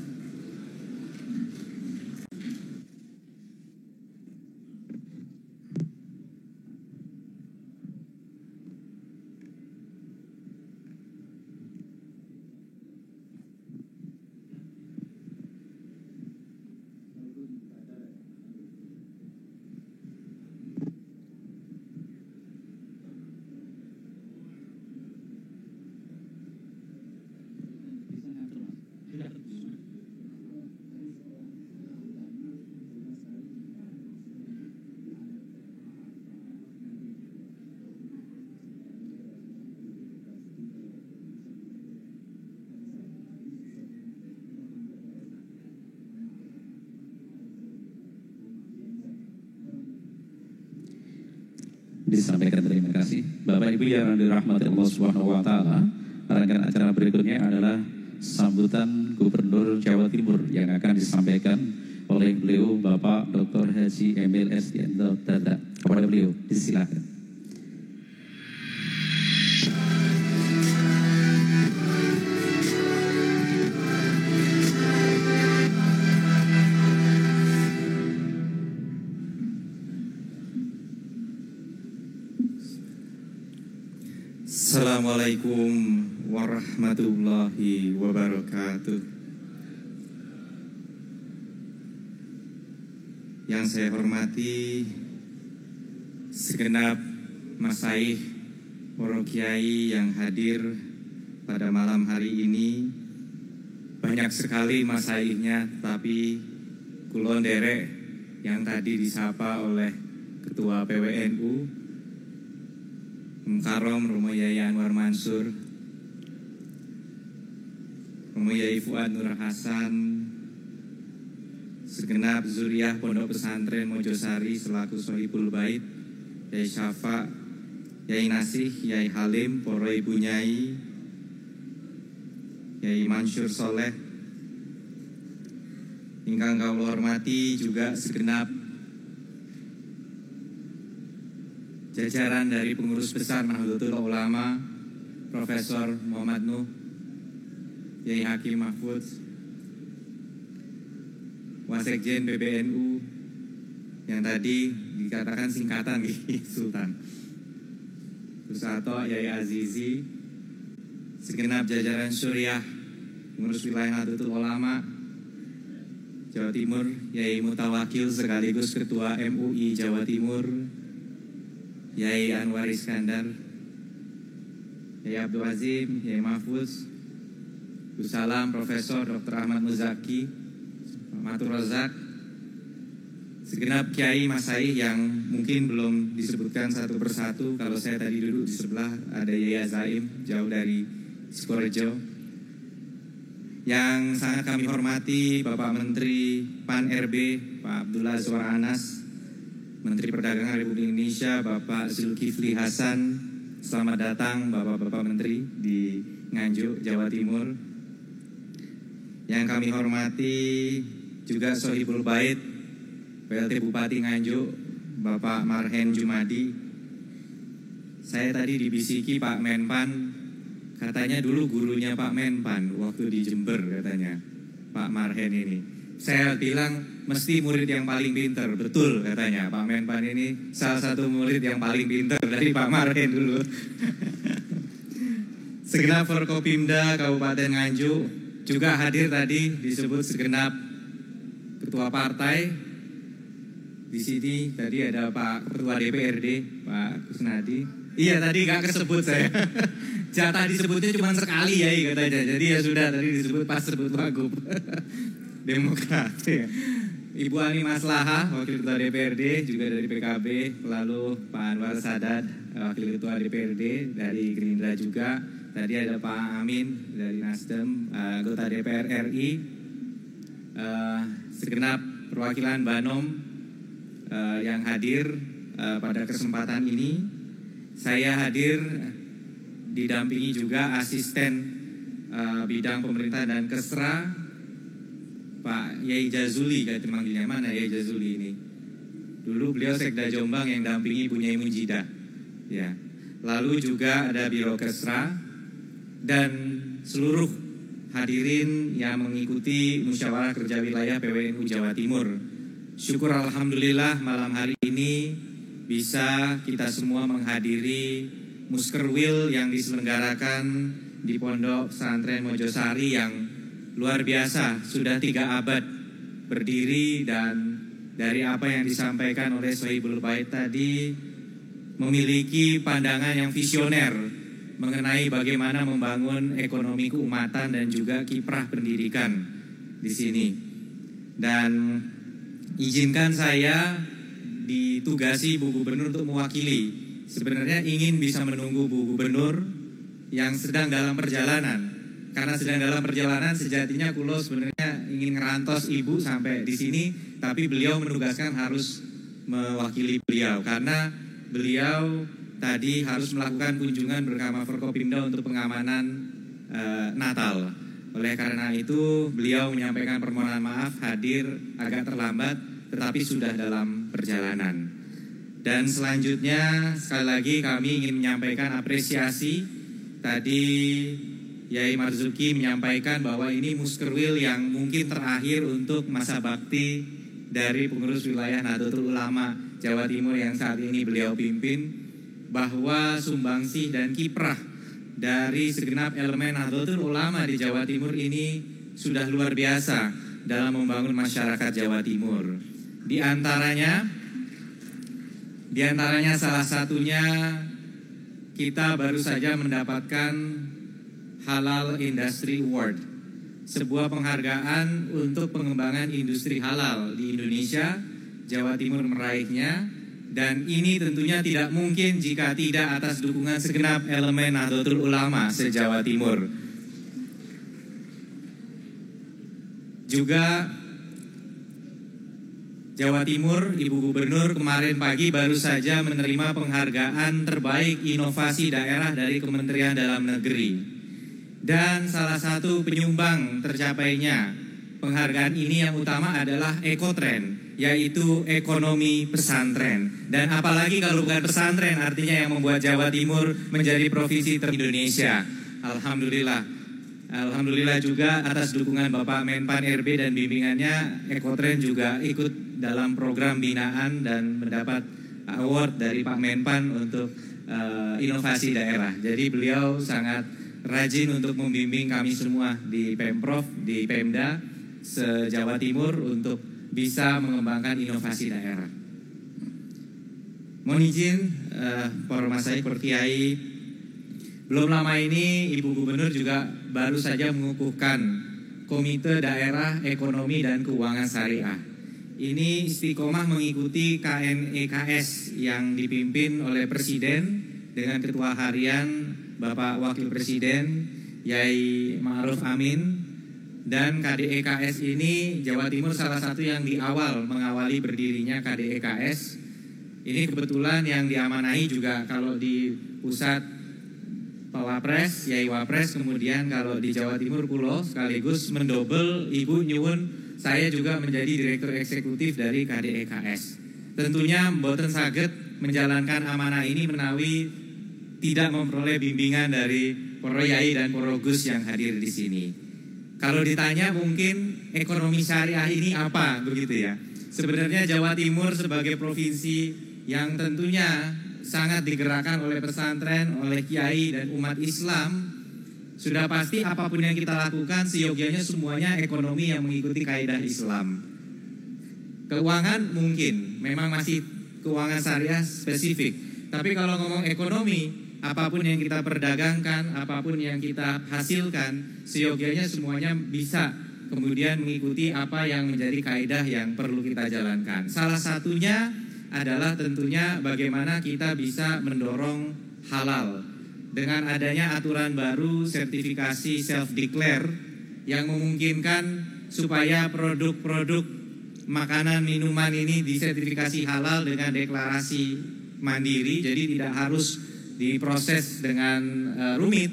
Disampaikan terima kasih. Bapak Ibu yang dirahmati Allah Subhanahu wa taala, rangkaian acara berikutnya adalah sambutan Gubernur Jawa Timur yang akan disampaikan oleh beliau Bapak Dr. Haji Emil S. Dianto Dada. Kepada beliau disilakan. Assalamualaikum warahmatullahi wabarakatuh. Yang saya hormati segenap masaih para kiai yang hadir pada malam hari ini. Banyak sekali masaihnya, tapi kulon derek yang tadi disapa oleh Ketua PWNU Mukarram Romo Yai Anwar Mansur, Romo Yai Fuad Nur Hasan, segenap zuriyah Pondok Pesantren Mojosari selaku Sohibul Bait, Yai Syafa, Yai Nasih, Yai Halim, para ibu nyai, Yai Mansur Soleh, ingkang kawula hormati juga segenap jajaran dari pengurus besar Nahdlatul Ulama, Profesor Muhammad Nuh, Yai Hakim Mahfudz, Wasekjen PBNU yang tadi dikatakan singkatan Sultan, Susato, Yai Azizi, segenap jajaran Syuriah, pengurus wilayah Nahdlatul Ulama Jawa Timur, Yai Mutawakil sekaligus Ketua MUI Jawa Timur, Yai Anwar Iskandar, Yai Abdul Azim, Yai Mahfuz, Salam Profesor Dr. Ahmad Muzaki, Matur Razak, segenap kiai masaih yang mungkin belum disebutkan satu persatu. Kalau saya tadi duduk di sebelah ada Yai Azaim, jauh dari Sukorejo. Yang sangat kami hormati Bapak Menteri PAN RB, Pak Abdullah Azwar Anas, Menteri Perdagangan Republik Indonesia, Bapak Zulkifli Hasan. Selamat datang Bapak-Bapak Menteri di Nganjuk, Jawa Timur. Yang kami hormati juga Sohibul Bait, PLT Bupati Nganjuk, Bapak Marhen Jumadi. Saya tadi dibisiki Pak Menpan, katanya dulu gurunya Pak Menpan waktu di Jember katanya, Pak Marhen ini. Saya bilang mesti murid yang paling pintar, betul katanya. Pak Menpan ini salah satu murid yang paling pintar dari Pak Marhen dulu. Segenap Forkopimda Kabupaten Nganjuk juga hadir tadi, disebut segenap ketua partai. Di sini tadi ada Pak Ketua DPRD, Pak Kusnadi. Iya tadi gak kesebut saya. Jatah disebutnya cuma sekali ya katanya. Jadi ya sudah tadi disebut pas sebut Wagub. Demokrat. Ya. Ibu Ani Maslahah, Wakil Ketua DPRD juga dari PKB. Lalu Pak Anwar Sadat, Wakil Ketua DPRD dari Gerindra juga. Tadi ada Pak Amin dari Nasdem, anggota DPR RI. Segenap perwakilan Banom yang hadir pada kesempatan ini. Saya hadir didampingi juga asisten bidang pemerintah dan Kesra, Pak Yai Jazuli, kayak dimanggilnya mana Yai Jazuli ini. Dulu beliau Sekda Jombang yang dampingi Ibu Nyai Munjidah. Ya. Lalu juga ada Biro Kesra dan seluruh hadirin yang mengikuti musyawarah kerja wilayah PWNU Jawa Timur. Syukur alhamdulillah malam hari ini bisa kita semua menghadiri Muskerwil yang diselenggarakan di Pondok Pesantren Mojosari yang luar biasa, sudah 3 abad berdiri, dan dari apa yang disampaikan oleh Sohibul Bait tadi memiliki pandangan yang visioner mengenai bagaimana membangun ekonomi keumatan dan juga kiprah pendidikan di sini. Dan izinkan saya ditugasi Bu Gubernur untuk mewakili. Sebenarnya ingin bisa menunggu Bu Gubernur yang sedang dalam perjalanan. Karena sedang dalam perjalanan sejatinya kulo sebenarnya ingin ngerantos Ibu sampai di sini, tapi beliau menugaskan harus mewakili beliau karena beliau tadi harus melakukan kunjungan bersama Forkopimda untuk pengamanan Natal. Oleh karena itu beliau menyampaikan permohonan maaf hadir agak terlambat, tetapi sudah dalam perjalanan. Dan selanjutnya sekali lagi kami ingin menyampaikan apresiasi. Tadi Yai Marzuki menyampaikan bahwa ini Muskerwil yang mungkin terakhir untuk masa bakti dari pengurus wilayah Nahdlatul Ulama Jawa Timur yang saat ini beliau pimpin, bahwa sumbangsih dan kiprah dari segenap elemen Nahdlatul Ulama di Jawa Timur ini sudah luar biasa dalam membangun masyarakat Jawa Timur. Di antaranya salah satunya kita baru saja mendapatkan Halal Industry Award, sebuah penghargaan untuk pengembangan industri halal di Indonesia. Jawa Timur meraihnya, dan ini tentunya tidak mungkin jika tidak atas dukungan segenap elemen Nahdlatul Ulama se-Jawa Timur. Juga Jawa Timur, Ibu Gubernur kemarin pagi baru saja menerima penghargaan terbaik inovasi daerah dari Kementerian Dalam Negeri. Dan salah satu penyumbang tercapainya penghargaan ini yang utama adalah ekotrend, yaitu ekonomi pesantren. Dan apalagi kalau bukan pesantren, artinya yang membuat Jawa Timur menjadi provinsi ter-Indonesia. Alhamdulillah juga atas dukungan Bapak Menpan RB dan bimbingannya, Ekotrend juga ikut dalam program binaan dan mendapat award dari Pak Menpan untuk inovasi daerah. Jadi beliau sangat rajin untuk membimbing kami semua di Pemprov, di Pemda se-Jawa Timur untuk bisa mengembangkan inovasi daerah. Mohon izin, Para Masyaikh, Para Kiai, belum lama ini Ibu Gubernur juga baru saja mengukuhkan Komite Daerah Ekonomi dan Keuangan Syariah. Ini istiqomah mengikuti KNEKS yang dipimpin oleh Presiden dengan Ketua Harian Bapak Wakil Presiden Yai Ma'ruf Amin. Dan KDEKS ini Jawa Timur salah satu yang di awal mengawali berdirinya KDEKS. Ini kebetulan yang diamanahi juga kalau di pusat Pak Wapres, Yai Wapres, kemudian kalau di Jawa Timur Pulau sekaligus mendobel Ibu nyuwun saya juga menjadi Direktur Eksekutif dari KDEKS. Tentunya mboten saged menjalankan amanah ini menawi tidak memperoleh bimbingan dari para yai dan para gus yang hadir di sini. Kalau ditanya mungkin ekonomi syariah ini apa begitu ya. Sebenarnya Jawa Timur sebagai provinsi yang tentunya sangat digerakkan oleh pesantren, oleh kiai dan umat Islam, sudah pasti apapun yang kita lakukan seyogianya semuanya ekonomi yang mengikuti kaidah Islam. Keuangan mungkin memang masih keuangan syariah spesifik, tapi kalau ngomong ekonomi, apapun yang kita perdagangkan, apapun yang kita hasilkan, seyogianya semuanya bisa kemudian mengikuti apa yang menjadi kaidah yang perlu kita jalankan. Salah satunya adalah tentunya bagaimana kita bisa mendorong halal dengan adanya aturan baru sertifikasi self-declare yang memungkinkan supaya produk-produk makanan minuman ini disertifikasi halal dengan deklarasi mandiri, jadi tidak harus diproses dengan rumit.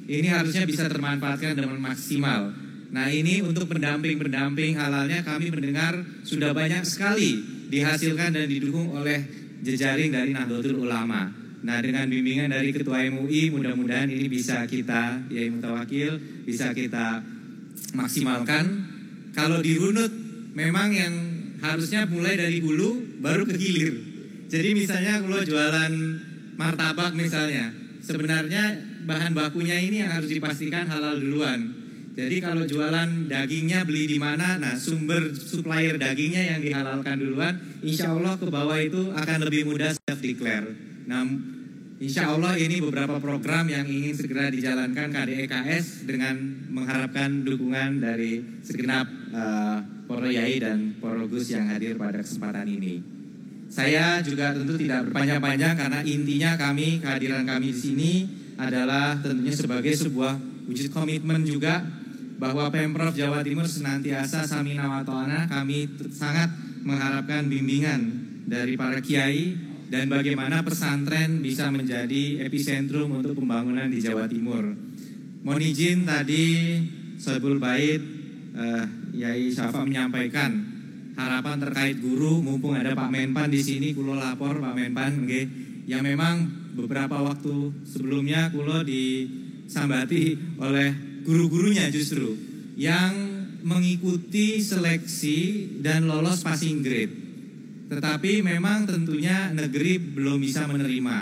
Ini harusnya bisa termanfaatkan dengan maksimal. Nah, ini untuk pendamping halalnya kami mendengar sudah banyak sekali dihasilkan dan didukung oleh jejaring dari Nahdlatul Ulama. Nah, dengan bimbingan dari Ketua MUI, mudah-mudahan ini bisa kita, Yai Mutawakil, bisa kita maksimalkan. Kalau dirunut, memang yang harusnya mulai dari hulu, baru ke hilir. Jadi misalnya kalau jualan martabak misalnya, sebenarnya bahan bakunya ini yang harus dipastikan halal duluan. Jadi kalau jualan dagingnya beli di mana, nah sumber supplier dagingnya yang dihalalkan duluan, insya Allah ke bawah itu akan lebih mudah self-declare. Nah, insya Allah ini beberapa program yang ingin segera dijalankan KDEKS dengan mengharapkan dukungan dari segenap para yai dan para gus yang hadir pada kesempatan ini. Saya juga tentu tidak berpanjang-panjang karena intinya kehadiran kami di sini adalah tentunya sebagai sebuah wujud komitmen juga bahwa Pemprov Jawa Timur senantiasa samina wa ta'ana. Kami sangat mengharapkan bimbingan dari para kiai dan bagaimana pesantren bisa menjadi epicentrum untuk pembangunan di Jawa Timur. Mohon izin tadi Sohibul Bait Yai Syafa menyampaikan harapan terkait guru, mumpung ada Pak Menpan di sini, kulo lapor Pak Menpan nggih, yang memang beberapa waktu sebelumnya kulo disambati oleh guru-gurunya justru yang mengikuti seleksi dan lolos passing grade. Tetapi memang tentunya negeri belum bisa menerima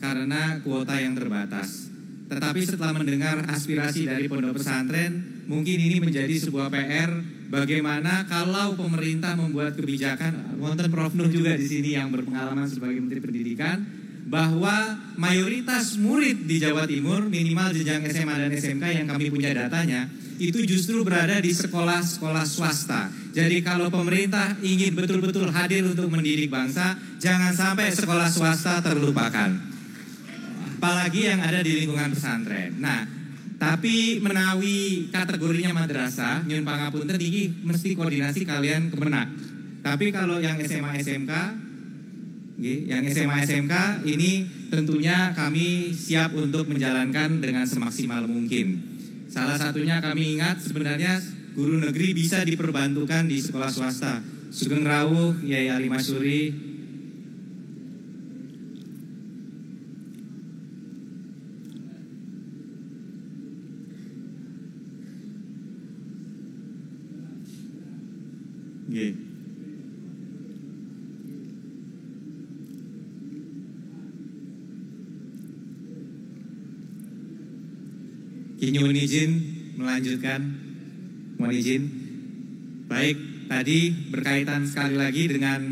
karena kuota yang terbatas. Tetapi setelah mendengar aspirasi dari pondok pesantren, mungkin ini menjadi sebuah PR bagaimana kalau pemerintah membuat kebijakan, wonten Prof Nur juga di sini yang berpengalaman sebagai Menteri Pendidikan, bahwa mayoritas murid di Jawa Timur minimal jenjang SMA dan SMK yang kami punya datanya itu justru berada di sekolah-sekolah swasta. Jadi kalau pemerintah ingin betul-betul hadir untuk mendidik bangsa, jangan sampai sekolah swasta terlupakan. Apalagi yang ada di lingkungan pesantren. Nah, tapi menawi kategorinya madrasah, nyun pangapunten iki mesti koordinasi kalian Kemenak. Tapi kalau yang SMA SMK, yang SMA SMK ini tentunya kami siap untuk menjalankan dengan semaksimal mungkin. Salah satunya kami ingat sebenarnya guru negeri bisa diperbantukan di sekolah swasta. Sugeng rawuh Yai Ali Masyuri. Mohon izin melanjutkan. Mohon izin. Baik, tadi berkaitan sekali lagi dengan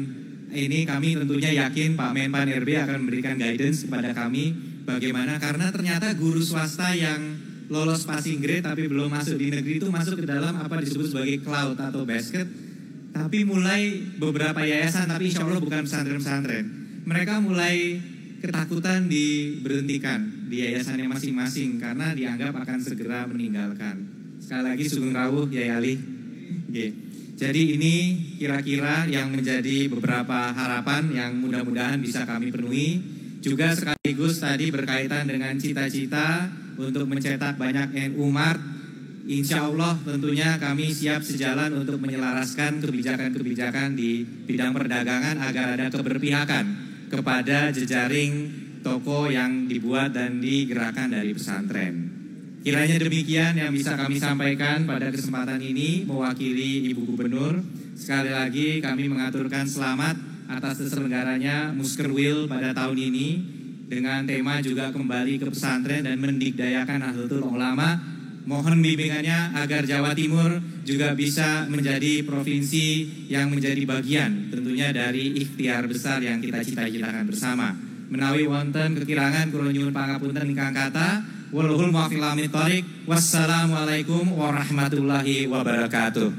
ini, kami tentunya yakin Pak Menpan RB akan memberikan guidance kepada kami bagaimana, karena ternyata guru swasta yang lolos passing grade tapi belum masuk di negeri itu masuk ke dalam apa disebut sebagai cloud atau basket. Tapi mulai beberapa yayasan, tapi insya Allah bukan pesantren-pesantren, mereka mulai ketakutan diberhentikan di yayasannya masing-masing karena dianggap akan segera meninggalkan. Sekali lagi sugeng rawuh Yai Ali. Jadi ini kira-kira yang menjadi beberapa harapan yang mudah-mudahan bisa kami penuhi. Juga sekaligus tadi berkaitan dengan cita-cita untuk mencetak banyak NU Mart. Insya Allah tentunya kami siap sejalan untuk menyelaraskan kebijakan-kebijakan di bidang perdagangan agar ada keberpihakan kepada jejaring toko yang dibuat dan digerakkan dari pesantren. Kiranya demikian yang bisa kami sampaikan pada kesempatan ini mewakili Ibu Gubernur. Sekali lagi kami mengaturkan selamat atas terselenggaranya Muskerwil pada tahun ini dengan tema juga kembali ke pesantren dan mendikdayakan Nahdlatul Ulama. Mohon bimbingannya agar Jawa Timur juga bisa menjadi provinsi yang menjadi bagian tentunya dari ikhtiar besar yang kita cita-citakan bersama. Menawi wonten kekirangan kula nyuwun pangapunten ingkang kathah. Wallahu muwaffiq lit thoriq. Wassalamualaikum warahmatullahi wabarakatuh.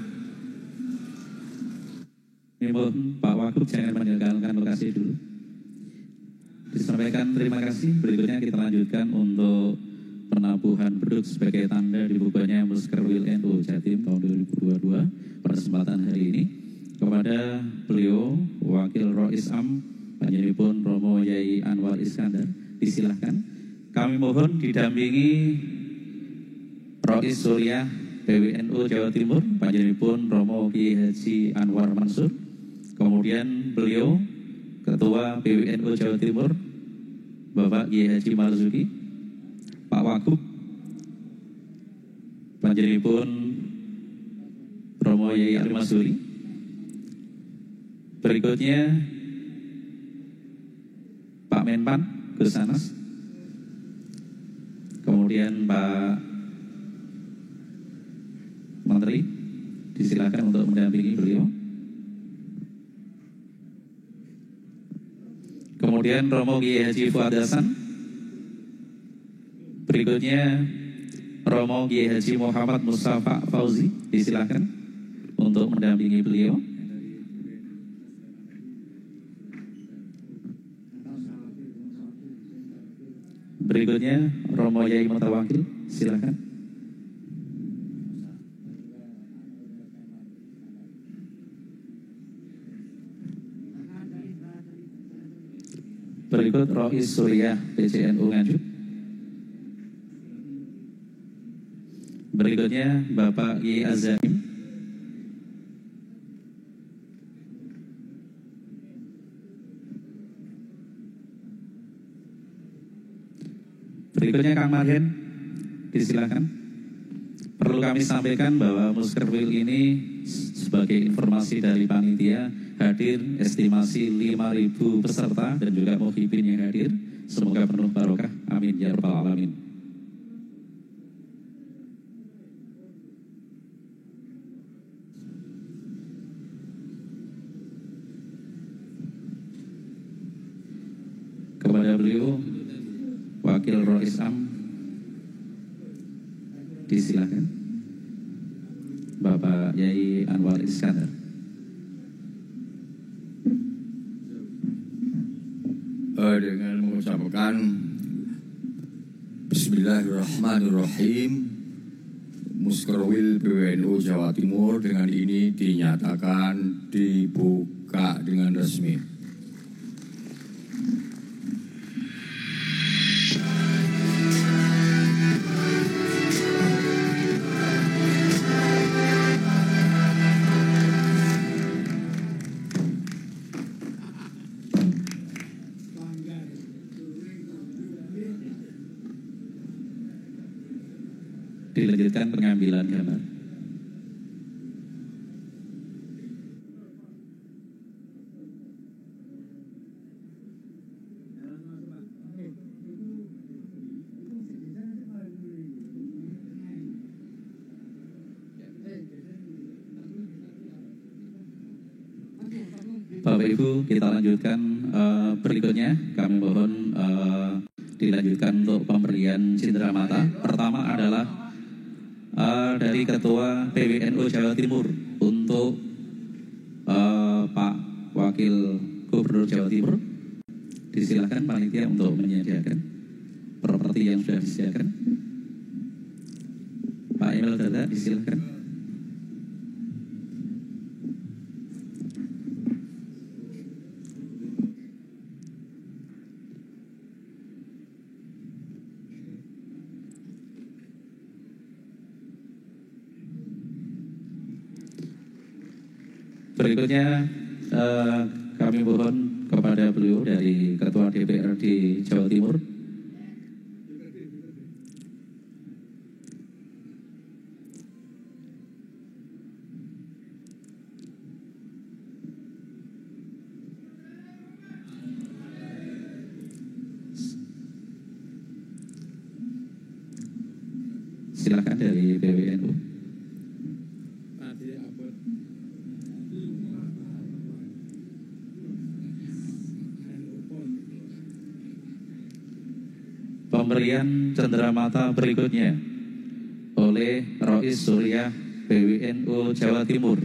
Pak Wagub jangan meninggalkan lokasi dulu. Disampaikan terima kasih. Berikutnya kita lanjutkan untuk penabuhan beduk sebagai tanda dibukanya Muskerwil NU Jatim tahun 2022 pada kesempatan hari ini kepada beliau Wakil Rois Am panjenenganipun Romo Yai Anwar Iskandar, disilahkan. Kami mohon didampingi Rois Surya PWNU Jawa Timur panjenenganipun Romo Kiai Haji Anwar Mansur, kemudian beliau Ketua PWNU Jawa Timur Bapak Kiai Haji Marzuki, Pak Wagub panjenenganipun Romo Yai Ali Masuri. Berikutnya Pak Menpan Gus Anas, kemudian Pak Menteri disilakan untuk mendampingi beliau. Kemudian Romo Kiai Haji Fuad Hasan. Berikutnya Romo Kiai Haji Muhammad Mustafa Fauzi, disilakan untuk mendampingi beliau. Berikutnya Romo Yai Mutawakil, silakan. Berikut Rois Surya PCNU Nganjuk. Berikutnya Bapak Kiai Azaim. Berikutnya Kang Marhen, disilakan. Perlu kami sampaikan bahwa Muskerwil ini sebagai informasi dari panitia hadir estimasi 5.000 peserta dan juga muhibin yang hadir. Semoga penuh barokah. Amin ya rabbal alamin. Kepada beliau Wakil Rois Am, disilakan Bapak Yai Anwar Iskandar. Dengan mengucapkan Bismillahirrahmanirrahim, Muskerwil PWNU Jawa Timur dengan ini dinyatakan dibuka dengan resmi. Dilanjutkan pengambilan gambar. Bapak Ibu, kita lanjutkan berikutnya. Kami mohon dilanjutkan untuk pemberian cindera mata. Pertama adalah dari Ketua PWNU Jawa Timur untuk Pak Wakil Gubernur Jawa Timur. Disilakan panitia untuk menyediakan properti yang sudah disediakan. Pak Emil Dada, disilakan. Berikutnya kami mohon kepada beliau dari Ketua DPRD Jawa Timur. Silakan dari PWNU. Pemberian cenderamata berikutnya oleh Rois Surya PWNU Jawa Timur.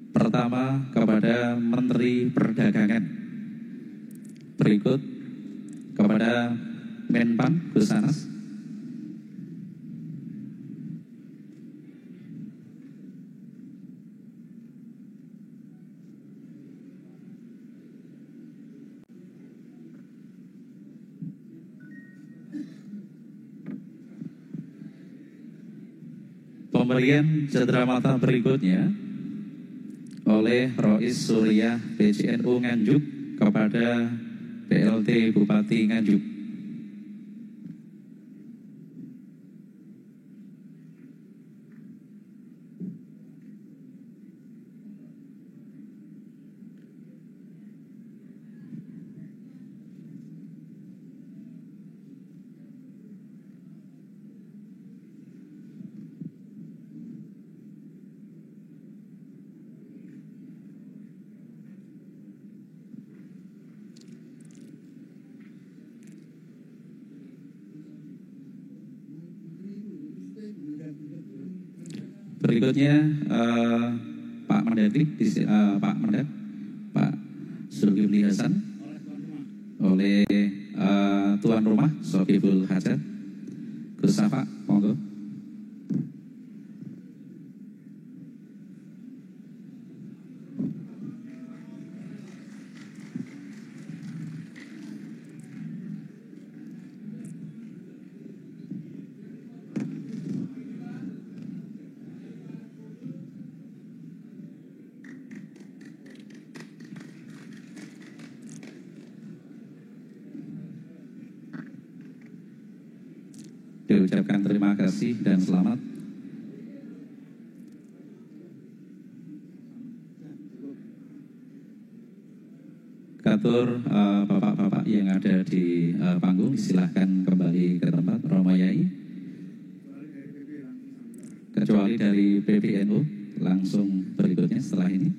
Pertama kepada Menteri Perdagangan, berikut kepada Menpan Gus Anas, pemberian cenderamata berikutnya oleh Rois Surya PCNU Nganjuk kepada PLT Bupati Nganjuk. Berikutnya Pak Mendagri, Pak Mendag, Pak Zulkifli Hasan oleh tuan rumah Sokibul Hajat Gus Safa, monggo. Diucapkan terima kasih dan selamat. Katur bapak-bapak yang ada di panggung, silahkan kembali ke tempat. Romo Yai, kecuali dari PBNU, langsung berikutnya setelah ini.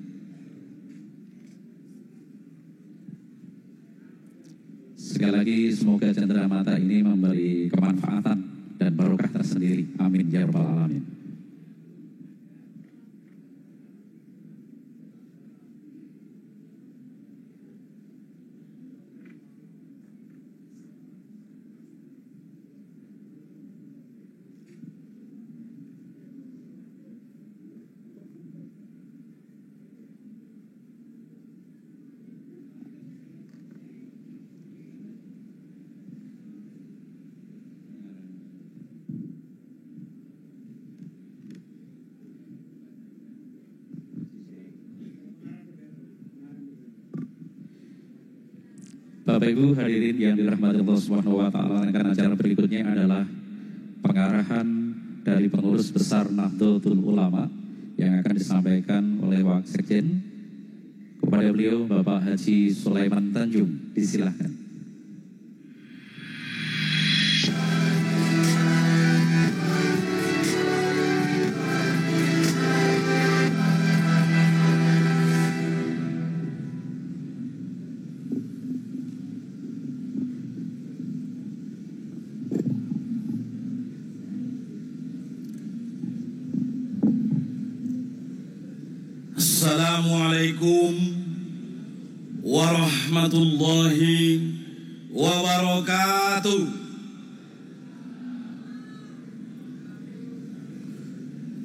Sekali lagi semoga cenderamata ini memberi kemanfaatan dan barokah tersendiri. Amin ya rabbal alamin. Bapak Ibu hadirin yang dirahmati Allah Subhanahu wa taala, acara berikutnya adalah pengarahan dari pengurus besar Nahdlatul Ulama yang akan disampaikan oleh Waksekjen. Kepada beliau Bapak Haji Sulaiman Tanjung, disilahkan. Assalamualaikum warahmatullahi wabarakatuh.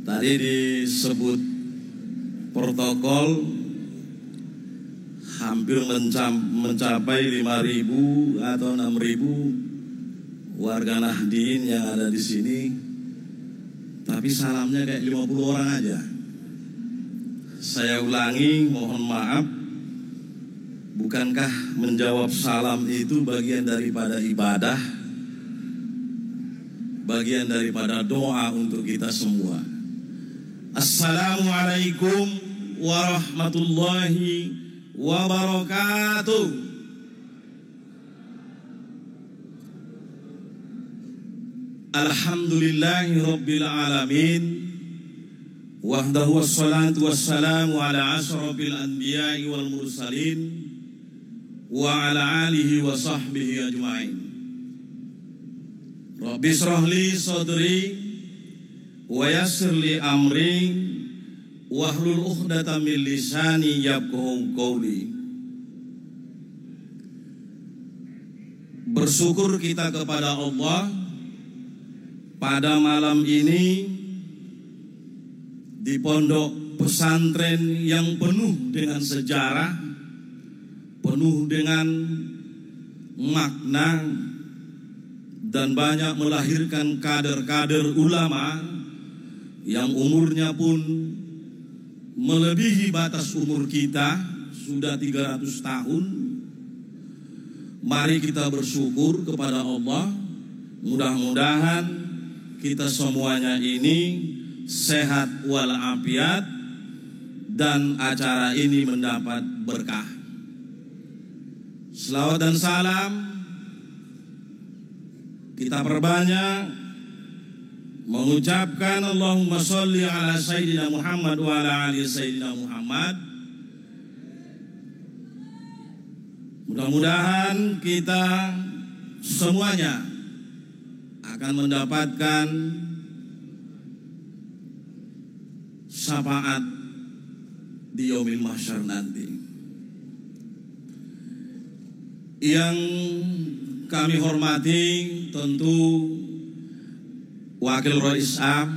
Tadi disebut protokol hampir mencapai 5.000 atau 6.000 warga Nahdien yang ada di sini. Tapi salamnya kayak 50 orang aja. Saya ulangi, mohon maaf. Bukankah menjawab salam itu bagian daripada ibadah? Bagian daripada doa untuk kita semua. Assalamualaikum warahmatullahi wabarakatuh. Alhamdulillahi rabbil alamin. Wahdahu wassalatu wassalamu ala ashrafil anbiya'i wal mursalin wa ala alihi wa sahbihi ajma'in. Rabbi shrah li sadri wa yassir li amri wahlul 'uqdatam min lisani yafqahu qawli. Bersyukur kita kepada Allah pada malam ini di pondok pesantren yang penuh dengan sejarah, penuh dengan makna, dan banyak melahirkan kader-kader ulama yang umurnya pun melebihi batas umur kita, sudah 300 tahun. Mari kita bersyukur kepada Allah. Mudah-mudahan kita semuanya ini sehat walafiat dan acara ini mendapat berkah. Selawat dan salam kita perbanyak mengucapkan Allahumma sholli ala Sayyidina Muhammad wa ala ali Sayyidina Muhammad. Mudah-mudahan kita semuanya akan mendapatkan syafaat di yaumil mahsyar nanti. Yang kami hormati tentu Wakil Rais Am,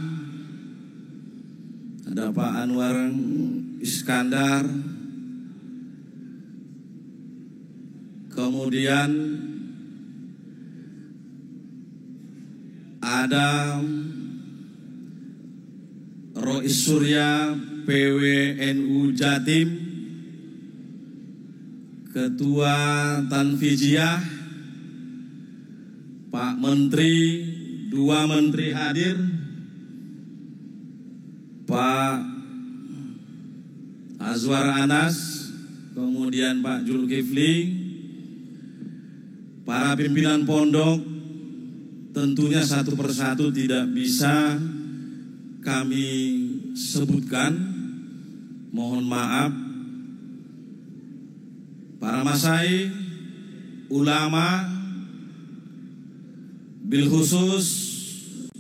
ada Pak Anwar Iskandar, kemudian ada Rois Surya PWNU Jatim, Ketua Tanfijiyah, Pak Menteri, 2 Menteri hadir, Pak Azwar Anas, kemudian Pak Zulkifli, para pimpinan pondok, tentunya satu persatu tidak bisa kami sebutkan, mohon maaf. Para masai, ulama, bil khusus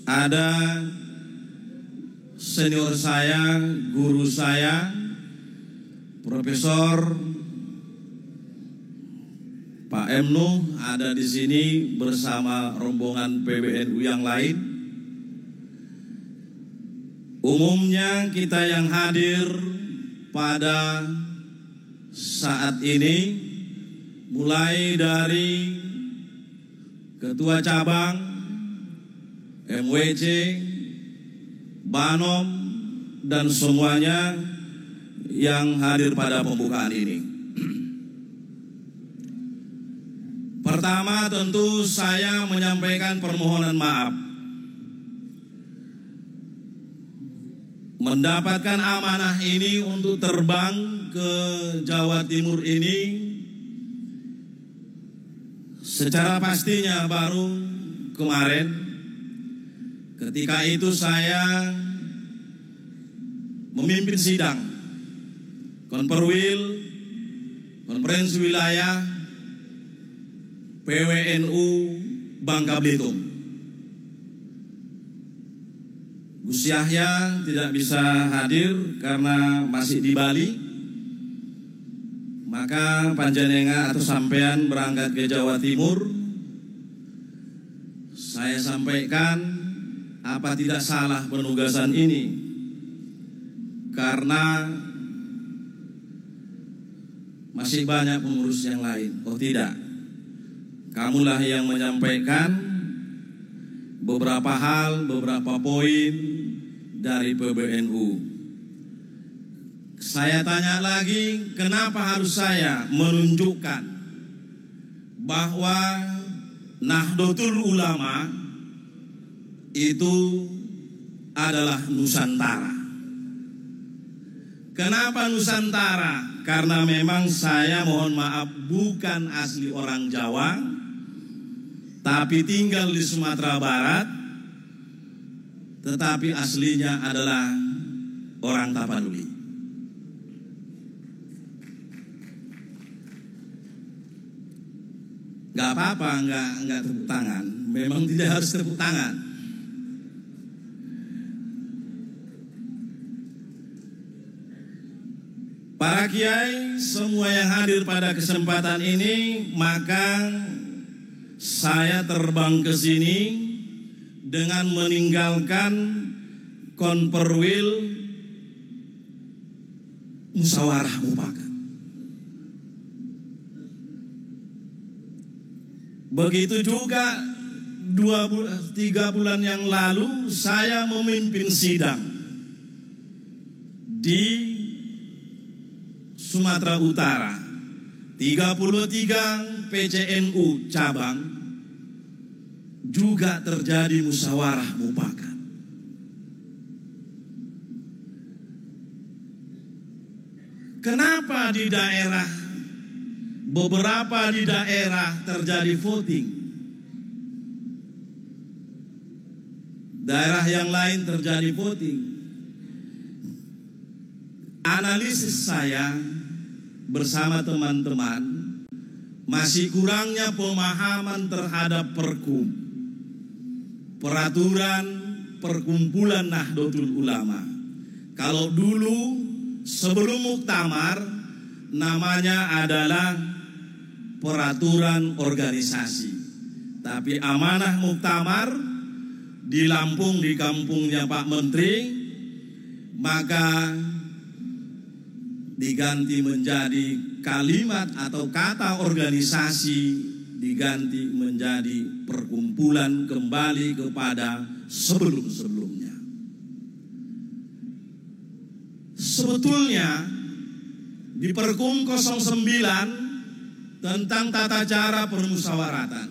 ada senior saya, guru saya, Profesor Pak Emnu ada di sini bersama rombongan PBNU yang lain. Umumnya kita yang hadir pada saat ini mulai dari Ketua Cabang, MWC, Banom, dan semuanya yang hadir pada pembukaan ini. Pertama tentu saya menyampaikan permohonan maaf. Mendapatkan amanah ini untuk terbang ke Jawa Timur ini secara pastinya baru kemarin. Ketika itu saya memimpin sidang Konperwil, Konferensi Wilayah PWNU Bangka Belitung. Gus Yahya tidak bisa hadir karena masih di Bali. Maka panjenengan atau sampean berangkat ke Jawa Timur. Saya sampaikan apa tidak salah penugasan ini, karena masih banyak pengurus yang lain. Oh tidak, kamulah yang menyampaikan beberapa hal, beberapa poin dari PBNU. Saya tanya lagi, kenapa harus saya menunjukkan bahwa Nahdlatul Ulama itu adalah Nusantara? Kenapa Nusantara? Karena memang saya mohon maaf bukan asli orang Jawa, tapi tinggal di Sumatera Barat, tetapi aslinya adalah orang Tapanuli. Gak apa-apa, nggak tepuk tangan. Memang tidak harus tepuk tangan. Para kiai semua yang hadir pada kesempatan ini, maka saya terbang ke sini dengan meninggalkan Konperwil Musyawarah Mufakat. Begitu juga 3 bulan yang lalu saya memimpin sidang di Sumatera Utara. 33 PCNU cabang juga terjadi musyawarah mufakat. Kenapa di daerah, beberapa di daerah terjadi voting, daerah yang lain terjadi voting? Analisis saya bersama teman-teman, masih kurangnya pemahaman terhadap Perkum, peraturan perkumpulan Nahdlatul Ulama. Kalau dulu sebelum muktamar namanya adalah peraturan organisasi, tapi amanah muktamar di Lampung, di kampungnya Pak Menteri, maka diganti menjadi kalimat atau kata organisasi, diganti menjadi perkumpulan, kembali kepada sebelum-sebelumnya. Sebetulnya di Perkum 09 tentang tata cara permusyawaratan,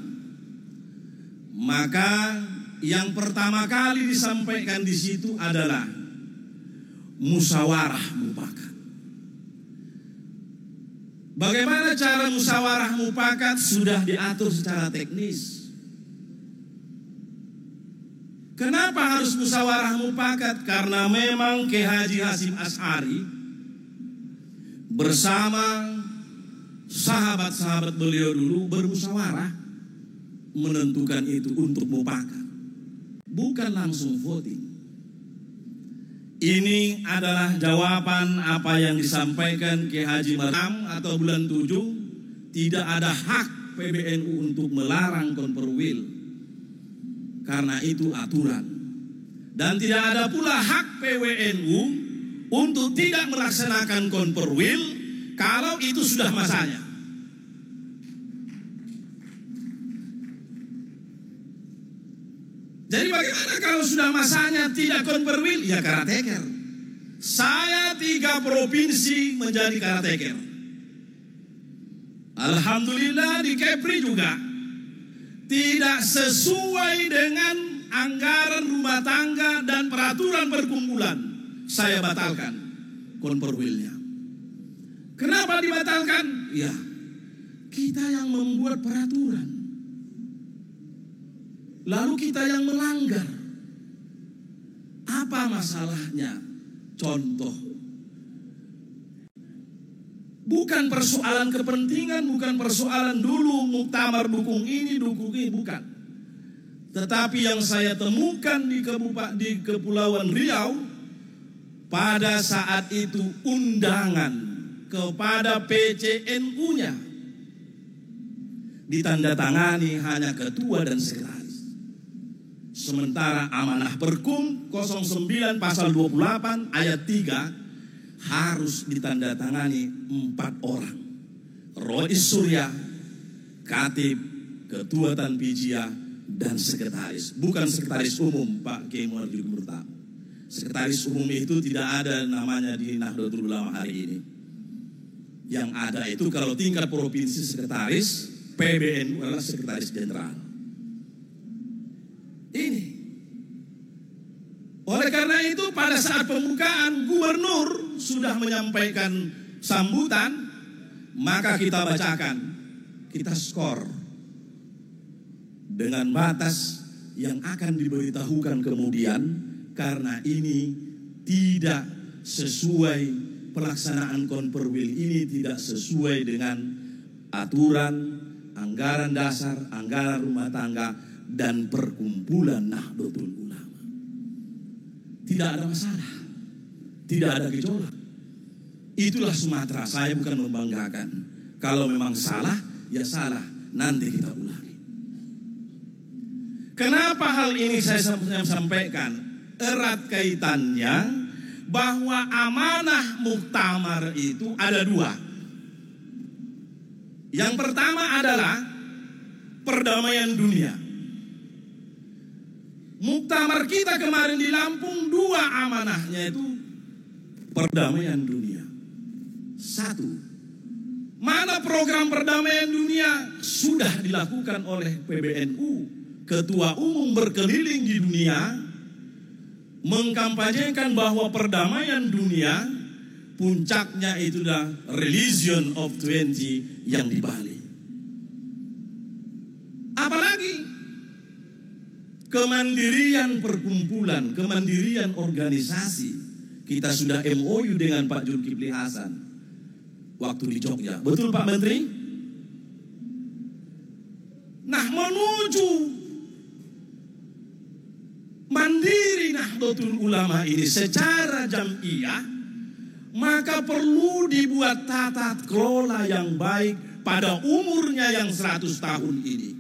maka yang pertama kali disampaikan di situ adalah musyawarah mufakat. Bagaimana cara musyawarah mufakat sudah diatur secara teknis. Kenapa harus musyawarah mufakat? Karena memang Kiai Haji Hasyim Asy'ari bersama sahabat-sahabat beliau dulu bermusyawarah menentukan itu untuk mufakat, bukan langsung voting. Ini adalah jawaban apa yang disampaikan Kiai Haji Maram atau bulan 7. Tidak ada hak PBNU untuk melarang Konperwil, karena itu aturan. Dan tidak ada pula hak PWNU untuk tidak melaksanakan Konperwil kalau itu sudah masanya. Jadi bagaimana kalau sudah masanya tidak Konperwil? Ya karateker. Saya 3 provinsi menjadi karateker. Alhamdulillah di Kepri juga tidak sesuai dengan anggaran rumah tangga dan peraturan perkumpulan, saya batalkan konperwilnya. Kenapa dibatalkan? Ya, kita yang membuat peraturan, lalu kita yang melanggar. Apa masalahnya? Contoh, bukan persoalan kepentingan, bukan persoalan dulu muktamar dukung ini, bukan. Tetapi yang saya temukan di Kepulauan Riau, pada saat itu undangan kepada PCNU-nya ditandatangani hanya ketua dan sekretaris. Sementara amanah Perkum 09 pasal 28 ayat 3 harus ditandatangani 4 orang. Rois Surya, Katib, Ketua Tanpijia, dan sekretaris. Bukan sekretaris umum, Pak Kiai Muhammad Murta. Sekretaris umum itu tidak ada namanya di Nahdlatul Ulama hari ini. Yang ada itu kalau tingkat provinsi sekretaris, PBNU adalah sekretaris jenderal. Ini. Oleh karena itu pada saat pembukaan gubernur sudah menyampaikan sambutan, maka kita bacakan, kita skor dengan batas yang akan diberitahukan kemudian, karena ini tidak sesuai pelaksanaan konperwil ini, tidak sesuai dengan aturan anggaran dasar, anggaran rumah tangga, dan perkumpulan Nahdlatul Ulama. Tidak ada masalah, tidak ada gejolak. Itulah Sumatera. Saya bukan membanggakan. Kalau memang salah, ya salah. Nanti kita ulangi. Kenapa hal ini saya sampaikan? Erat kaitannya bahwa amanah muktamar itu ada 2. Yang pertama adalah perdamaian dunia. Muktamar kita kemarin di Lampung 2 amanahnya itu perdamaian dunia. 1. Mana program perdamaian dunia sudah dilakukan oleh PBNU. Ketua umum berkeliling di dunia mengkampanyekan bahwa perdamaian dunia puncaknya itu adalah Religion of 20 yang di Bali. Apalagi kemandirian perkumpulan, kemandirian organisasi. Kita sudah MOU dengan Pak Zulkifli Hasan waktu di Jogja. Betul Pak Menteri? Nah, menuju mandiri Nahdlatul Ulama ini secara jamiah, maka perlu dibuat tata kelola yang baik pada umurnya yang 100 tahun ini.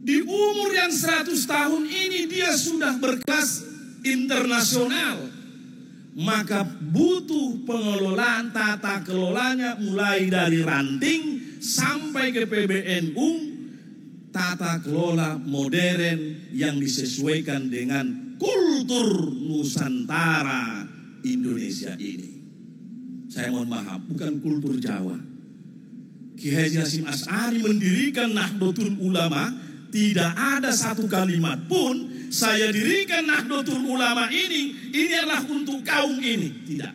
Di umur yang 100 tahun ini dia sudah berkelas internasional, maka butuh pengelolaan tata kelolanya mulai dari ranting sampai ke PBNU, tata kelola modern yang disesuaikan dengan kultur Nusantara Indonesia ini. Saya mohon maaf, bukan kultur Jawa. Kiai Haji Hasyim Asy'ari mendirikan Nahdlatul Ulama, tidak ada satu kalimat pun saya dirikan Nahdlatul Ulama ini adalah untuk kaum ini, tidak.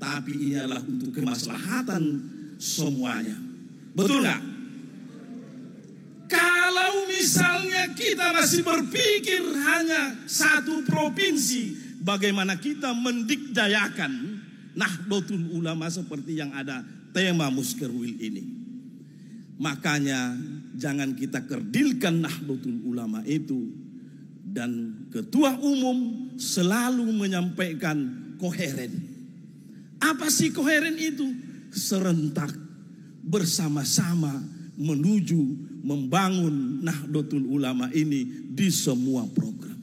Tapi ini adalah untuk kemaslahatan semuanya. Betul nggak? Kalau misalnya kita masih berpikir hanya satu provinsi, bagaimana kita mendikdayakan Nahdlatul Ulama seperti yang ada tema Muskerwil ini? Makanya jangan kita kerdilkan Nahdlatul Ulama itu. Dan ketua umum selalu menyampaikan koheren. Apa sih koheren itu? Serentak bersama-sama menuju membangun Nahdlatul Ulama ini di semua program.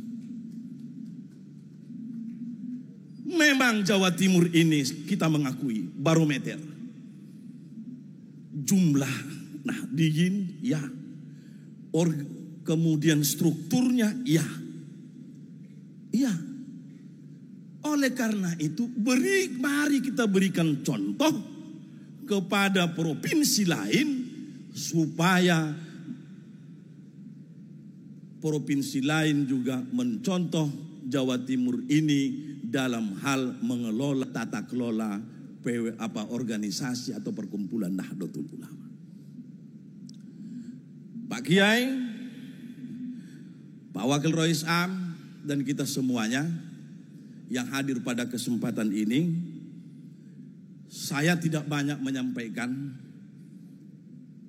Memang Jawa Timur ini kita mengakui barometer jumlah Nahdliyin ya, kemudian strukturnya ya. Oleh karena itu mari kita berikan contoh kepada provinsi lain supaya provinsi lain juga mencontoh Jawa Timur ini dalam hal mengelola tata kelola organisasi atau perkumpulan Nahdlatul Ulama. Pak Kiai, Pak Wakil Rois Am, dan kita semuanya yang hadir pada kesempatan ini, saya tidak banyak menyampaikan,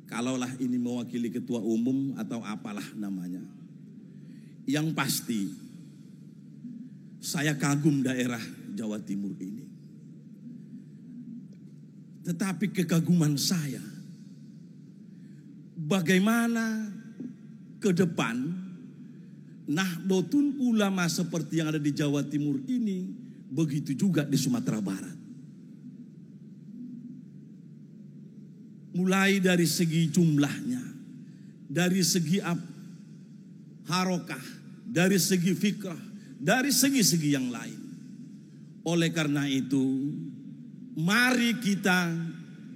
kalaulah ini mewakili ketua umum atau apalah namanya. Yang pasti, saya kagum daerah Jawa Timur ini. Tetapi kekaguman saya, bagaimana ke depan Nahdlatul Ulama seperti yang ada di Jawa Timur ini, begitu juga di Sumatera Barat. Mulai dari segi jumlahnya, dari segi harokah, dari segi fikrah, dari segi-segi yang lain. Oleh karena itu, mari kita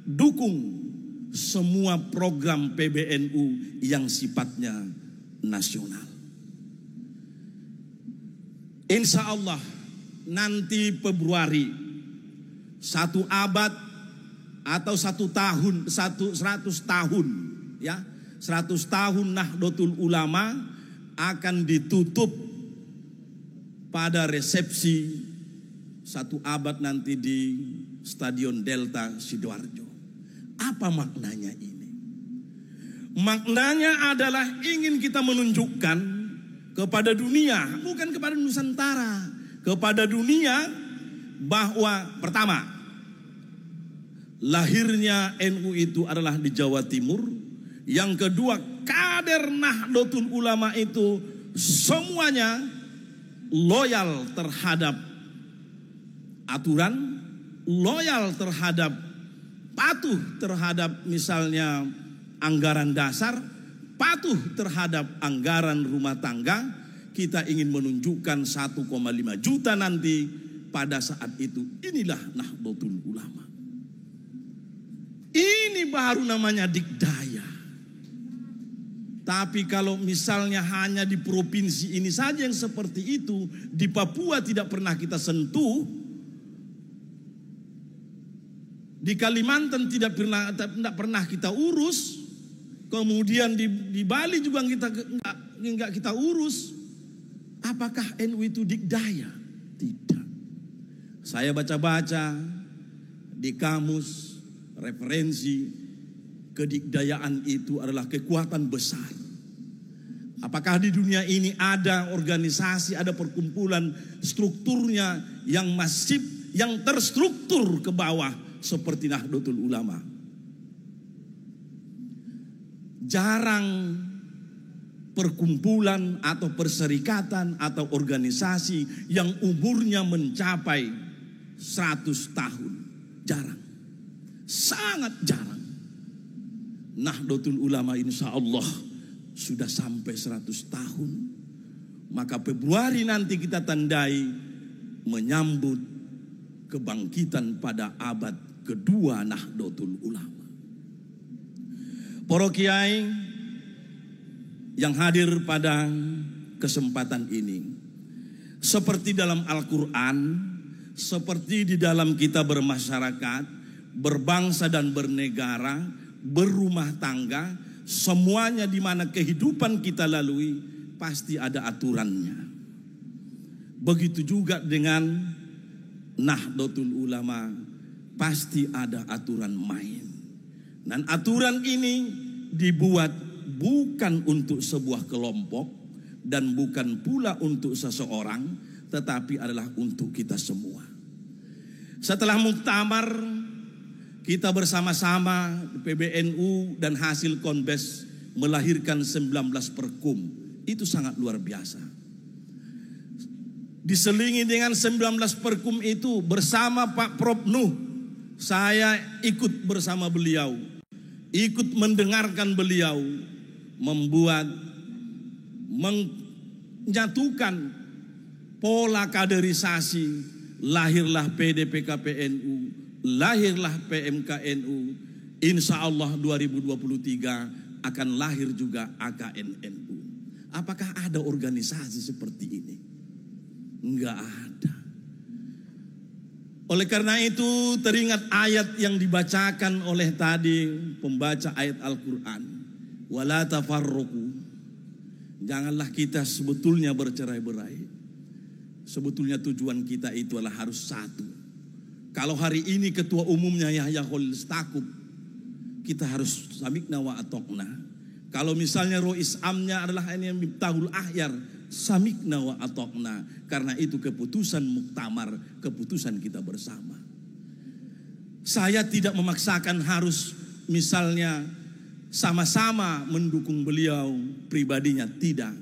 dukung semua program PBNU yang sifatnya nasional. Insya Allah nanti Februari 1 abad atau 100 tahun ya, 100 tahun Nahdlatul Ulama akan ditutup pada resepsi 1 abad nanti di Stadion Delta Sidoarjo. Apa maknanya ini? Maknanya adalah ingin kita menunjukkan kepada dunia, bukan kepada Nusantara, kepada dunia bahwa pertama, lahirnya NU itu adalah di Jawa Timur. Yang kedua, kader Nahdlatul Ulama itu semuanya loyal terhadap aturan, loyal terhadap, patuh terhadap misalnya anggaran dasar, patuh terhadap anggaran rumah tangga. Kita ingin menunjukkan 1,5 juta nanti pada saat itu. Inilah Nahdlatul Ulama. Ini baru namanya dikdaya. Tapi kalau misalnya hanya di provinsi ini saja yang seperti itu, di Papua tidak pernah kita sentuh, di Kalimantan tidak pernah kita urus, kemudian di Bali juga nggak kita urus. Apakah NU itu dikdaya? Tidak. Saya baca-baca di kamus referensi, kedikdayaan itu adalah kekuatan besar. Apakah di dunia ini ada organisasi, ada perkumpulan strukturnya yang masif, yang terstruktur ke bawah seperti Nahdlatul Ulama? Jarang perkumpulan atau perserikatan atau organisasi yang umurnya mencapai 100 tahun. Jarang. Sangat jarang. Nahdlatul Ulama insya Allah sudah sampai 100 tahun. Maka Februari nanti kita tandai menyambut kebangkitan pada abad kedua Nahdlatul Ulama. Para kiai yang hadir pada kesempatan ini, seperti dalam Al-Quran, seperti di dalam kita bermasyarakat, berbangsa dan bernegara, berumah tangga, semuanya di mana kehidupan kita lalui pasti ada aturannya. Begitu juga dengan Nahdlatul Ulama, pasti ada aturan main. Dan aturan ini dibuat bukan untuk sebuah kelompok dan bukan pula untuk seseorang, tetapi adalah untuk kita semua. Setelah muktamar, kita bersama-sama PBNU dan hasil Konbes melahirkan 19 perkum. Itu sangat luar biasa. Diselingi dengan 19 perkum itu bersama Pak Prof Nuh, saya ikut bersama beliau, ikut mendengarkan beliau menyatukan pola kaderisasi. Lahirlah PDPKPNU, lahirlah PMKNU. Insya Allah 2023 akan lahir juga AKNNU. Apakah ada organisasi seperti ini? Enggak ada. Oleh karena itu teringat ayat yang dibacakan oleh tadi pembaca ayat Al-Quran. Wala tafarruqu. Janganlah kita sebetulnya bercerai-berai. Sebetulnya tujuan kita itu adalah harus satu. Kalau hari ini ketua umumnya Yahya Khalil Stakuf, kita harus samikna wa atokna. Kalau misalnya Rois Amnya adalah ini yang Miftahul Ahyar, samikna wa atokna. Karena itu keputusan muktamar, keputusan kita bersama. Saya tidak memaksakan harus misalnya sama-sama mendukung beliau pribadinya, tidak.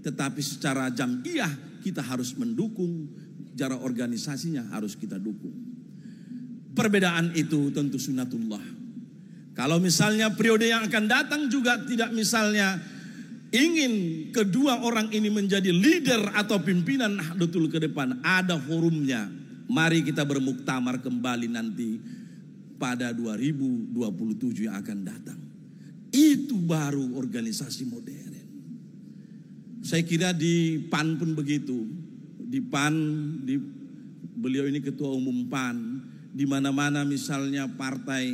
Tetapi secara jam'iyah kita harus mendukung, secara organisasinya harus kita dukung. Perbedaan itu tentu sunnatullah. Kalau misalnya periode yang akan datang juga tidak misalnya ingin kedua orang ini menjadi leader atau pimpinan Nahdlatul ke depan, ada forumnya. Mari kita bermuktamar kembali nanti pada 2027 yang akan datang. Itu baru organisasi modern. Saya kira di PAN pun begitu. Di PAN, beliau ini ketua umum PAN. Di mana-mana misalnya partai,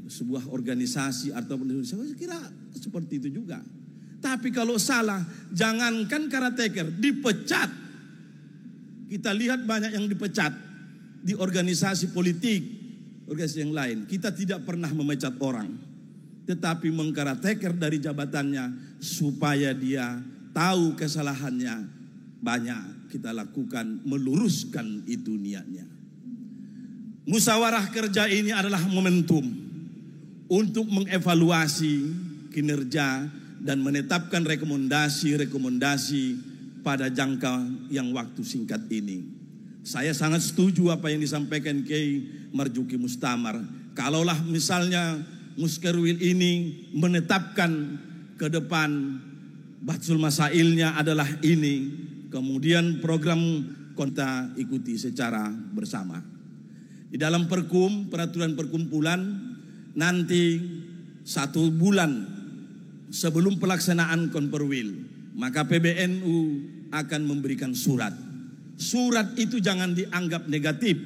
sebuah organisasi atau saya kira seperti itu juga. Tapi kalau salah, jangankan karateker, dipecat. Kita lihat banyak yang dipecat di organisasi politik, organisasi yang lain. Kita tidak pernah memecat orang, tetapi mengkarateker dari jabatannya supaya dia tahu kesalahannya. Banyak kita lakukan, meluruskan itu niatnya. Musyawarah kerja ini adalah momentum untuk mengevaluasi kinerja dan menetapkan rekomendasi-rekomendasi pada jangka yang waktu singkat ini. Saya sangat setuju apa yang disampaikan Kiai Marzuki Mustamar. Kalaulah misalnya Muskerwil ini menetapkan ke depan Batsul Masailnya adalah ini, kemudian program kita ikuti secara bersama. Di dalam peraturan perkumpulan nanti 1 bulan sebelum pelaksanaan Konperwil, maka PBNU akan memberikan surat. Surat itu jangan dianggap negatif.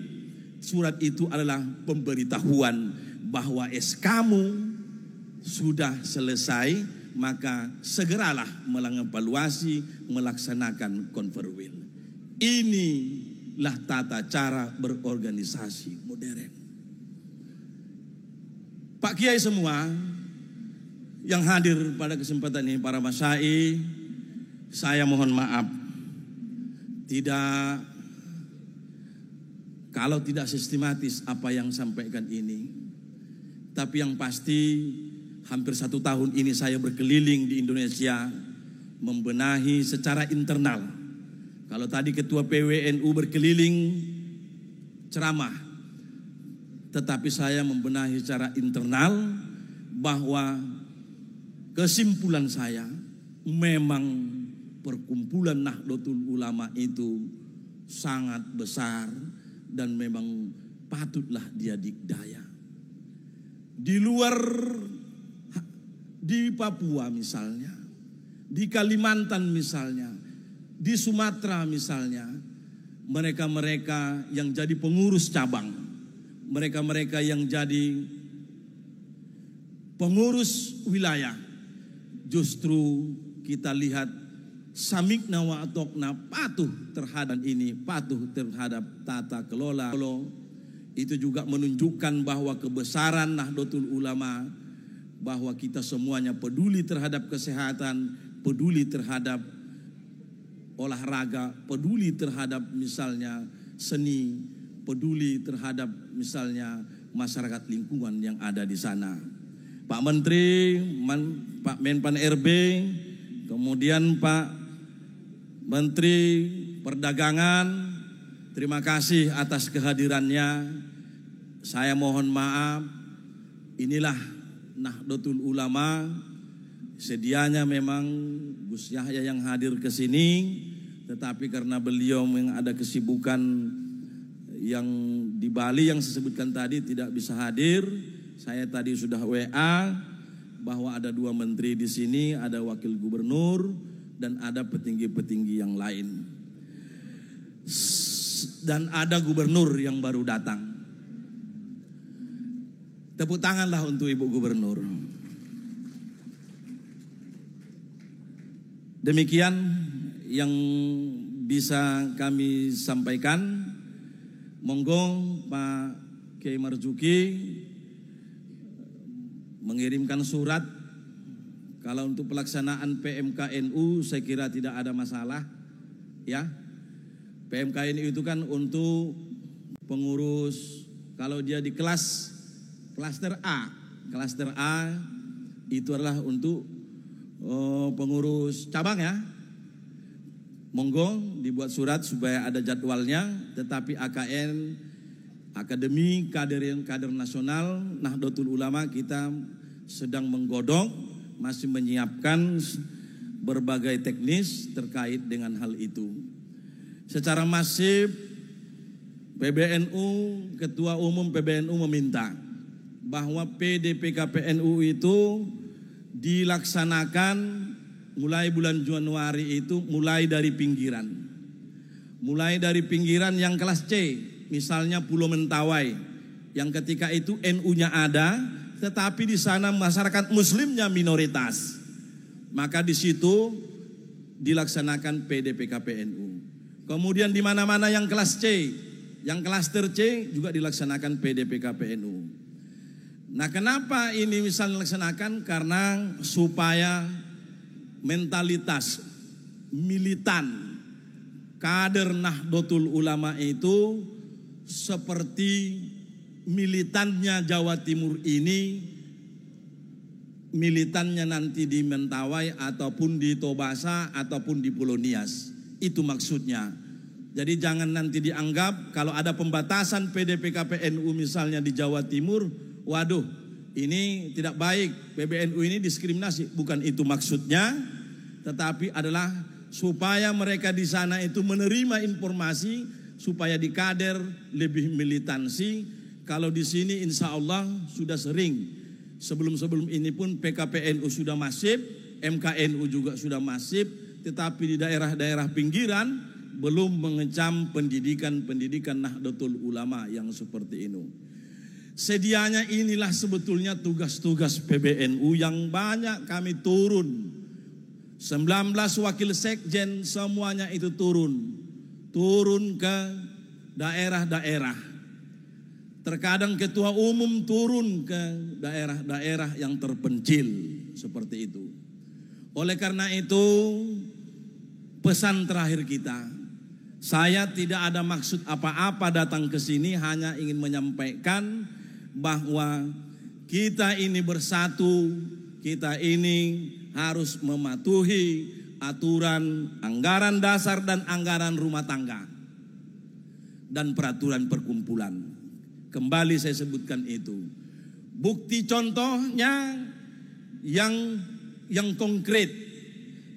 Surat itu adalah pemberitahuan bahwa SK-mu sudah selesai, maka segeralah mengevaluasi melaksanakan Konperwil. Inilah tata cara berorganisasi modern. Pak Kiai semua yang hadir pada kesempatan ini, para masyai, saya mohon maaf kalau tidak sistematis apa yang sampaikan ini. Tapi yang pasti hampir 1 tahun ini saya berkeliling di Indonesia membenahi secara internal. Kalau tadi ketua PWNU berkeliling ceramah, tetapi saya membenahi secara internal bahwa kesimpulan saya memang perkumpulan Nahdlatul Ulama itu sangat besar dan memang patutlah dia dikdaya. Di luar, di Papua misalnya, di Kalimantan misalnya, di Sumatera misalnya, mereka-mereka yang jadi pengurus cabang, mereka-mereka yang jadi pengurus wilayah, justru kita lihat samikna wa atokna, patuh terhadap ini, patuh terhadap tata kelola. Itu juga menunjukkan bahwa kebesaran Nahdlatul Ulama, bahwa kita semuanya peduli terhadap kesehatan, peduli terhadap olahraga, peduli terhadap misalnya seni, peduli terhadap misalnya masyarakat lingkungan yang ada di sana. Pak Menteri, Pak Menpan RB, kemudian Pak Menteri Perdagangan, terima kasih atas kehadirannya. Saya mohon maaf, inilah Nahdlatul Ulama. Sedianya memang Gus Yahya yang hadir ke sini, tetapi karena beliau yang ada kesibukan yang di Bali yang saya sebutkan tadi tidak bisa hadir. Saya tadi sudah WA bahwa ada 2 menteri di sini, ada wakil gubernur, dan ada petinggi-petinggi yang lain. Dan ada gubernur yang baru datang. Tepuk tanganlah untuk Ibu Gubernur. Demikian yang bisa kami sampaikan. Monggo Pak Kiai Marzuki mengirimkan surat. Kalau untuk pelaksanaan PMKNU saya kira tidak ada masalah, ya. PMKNU itu kan untuk pengurus, kalau dia di klaster A itu adalah untuk pengurus cabang, ya. Monggo dibuat surat supaya ada jadwalnya. Tetapi AKN, Akademi Kader Nasional Nahdlatul Ulama, kita sedang menggodok, masih menyiapkan berbagai teknis terkait dengan hal itu. Secara masif PBNU, Ketua Umum PBNU meminta bahwa PDPKPNU itu dilaksanakan mulai bulan Januari itu mulai dari pinggiran. Mulai dari pinggiran yang kelas C, misalnya Pulau Mentawai, yang ketika itu NU-nya ada, tetapi di sana masyarakat Muslimnya minoritas. Maka di situ dilaksanakan PDPKPNU. Kemudian di mana-mana yang kelas C, yang klaster C juga dilaksanakan PDPKPNU. Nah, kenapa ini misalnya dilaksanakan? Karena supaya mentalitas militan kader Nahdlatul Ulama itu seperti militannya Jawa Timur ini, militannya nanti di Mentawai ataupun di Tobasa ataupun di Pulau Nias. Itu maksudnya. Jadi jangan nanti dianggap kalau ada pembatasan PDPKPNU misalnya di Jawa Timur, waduh ini tidak baik, PBNU ini diskriminasi. Bukan itu maksudnya, tetapi adalah supaya mereka di sana itu menerima informasi, supaya di kader lebih militansi. Kalau di sini insya Allah sudah sering, sebelum ini pun PKPNU sudah masif, MKNU juga sudah masif, tetapi di daerah-daerah pinggiran belum mengecam pendidikan Nahdlatul Ulama yang seperti ini. Sedianya inilah sebetulnya tugas-tugas PBNU yang banyak kami turun. 19 wakil sekjen semuanya itu turun ke daerah-daerah. Terkadang ketua umum turun ke daerah-daerah yang terpencil seperti itu. Oleh karena itu, pesan terakhir kita, saya tidak ada maksud apa-apa datang ke sini, hanya ingin menyampaikan bahwa kita ini bersatu, kita ini harus mematuhi aturan anggaran dasar dan anggaran rumah tangga dan peraturan perkumpulan. Kembali saya sebutkan itu. Bukti contohnya yang konkret.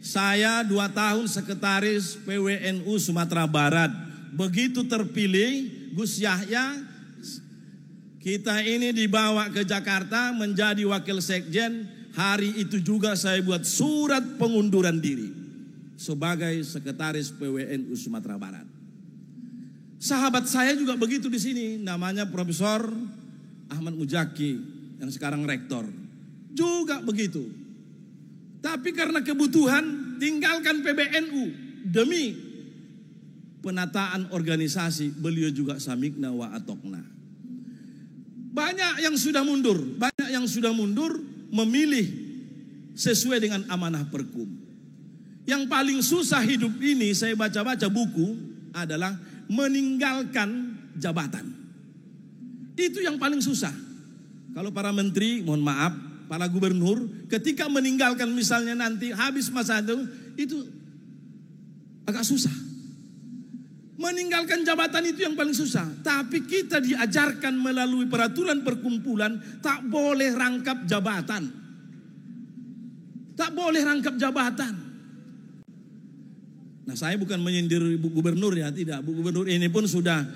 Saya 2 tahun sekretaris PWNU Sumatera Barat. Begitu terpilih Gus Yahya, kita ini dibawa ke Jakarta menjadi wakil sekjen. Hari itu juga saya buat surat pengunduran diri sebagai sekretaris PWNU Sumatera Barat. Sahabat saya juga begitu di sini, namanya Profesor Ahmad Mujaki yang sekarang rektor. Juga begitu. Tapi karena kebutuhan tinggalkan PBNU demi penataan organisasi, beliau juga samikna wa atokna. Banyak yang sudah mundur, memilih sesuai dengan amanah Perkum. Yang paling susah hidup ini, saya baca-baca buku, adalah meninggalkan jabatan. Itu yang paling susah. Kalau para menteri, mohon maaf, para gubernur, ketika meninggalkan misalnya nanti habis masa itu agak susah. Meninggalkan jabatan itu yang paling susah. Tapi kita diajarkan melalui peraturan perkumpulan, tak boleh rangkap jabatan. Tak boleh rangkap jabatan. Nah, saya bukan menyindir Bu Gubernur, ya, tidak. Bu Gubernur ini pun sudah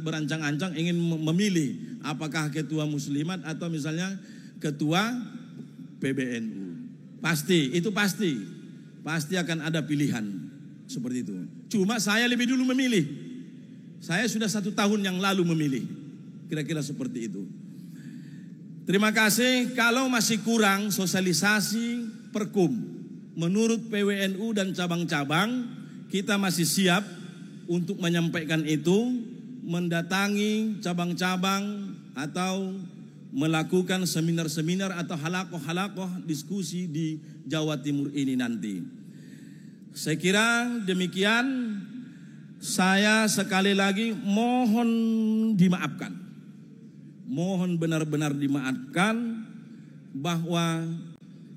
berancang-ancang ingin memilih apakah ketua muslimat atau misalnya ketua PBNU. Pasti, itu pasti. Pasti akan ada pilihan seperti itu. Cuma saya lebih dulu memilih. Saya sudah 1 tahun yang lalu memilih. Kira-kira seperti itu. Terima kasih. Kalau masih kurang sosialisasi Perkum, menurut PWNU dan cabang-cabang, kita masih siap untuk menyampaikan itu, mendatangi cabang-cabang atau melakukan seminar-seminar atau halakoh-halakoh diskusi di Jawa Timur ini nanti. Saya kira demikian. Saya sekali lagi mohon dimaafkan. Mohon benar-benar dimaafkan bahwa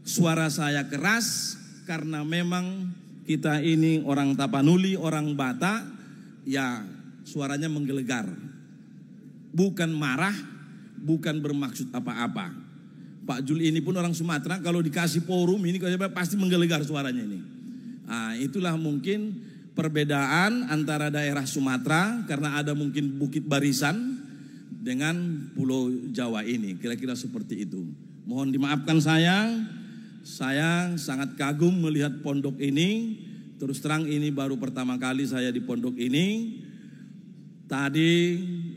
suara saya keras karena memang kita ini orang Tapanuli, orang Batak, ya suaranya menggelegar. Bukan marah, bukan bermaksud apa-apa. Pak Jul ini pun orang Sumatera, kalau dikasih forum ini pasti menggelegar suaranya ini. Nah, itulah mungkin perbedaan antara daerah Sumatera karena ada mungkin Bukit Barisan dengan Pulau Jawa ini. Kira-kira seperti itu. Mohon dimaafkan saya sangat kagum melihat pondok ini. Terus terang ini baru pertama kali saya di pondok ini. Tadi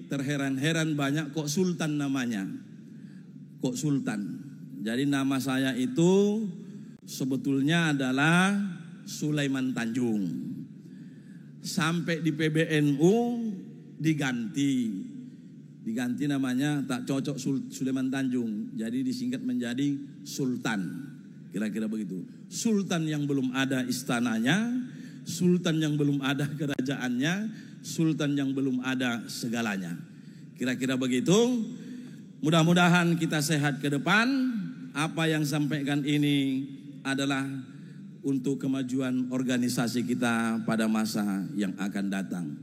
terheran-heran banyak kok Sultan namanya. Kok Sultan. Jadi nama saya itu sebetulnya adalah Sulaiman Tanjung. Sampai di PBNU diganti namanya, tak cocok Sulaiman Tanjung. Jadi disingkat menjadi Sultan. Kira-kira begitu. Sultan yang belum ada istananya, sultan yang belum ada kerajaannya, sultan yang belum ada segalanya. Kira-kira begitu. Mudah-mudahan kita sehat ke depan. Apa yang sampaikan ini adalah untuk kemajuan organisasi kita pada masa yang akan datang.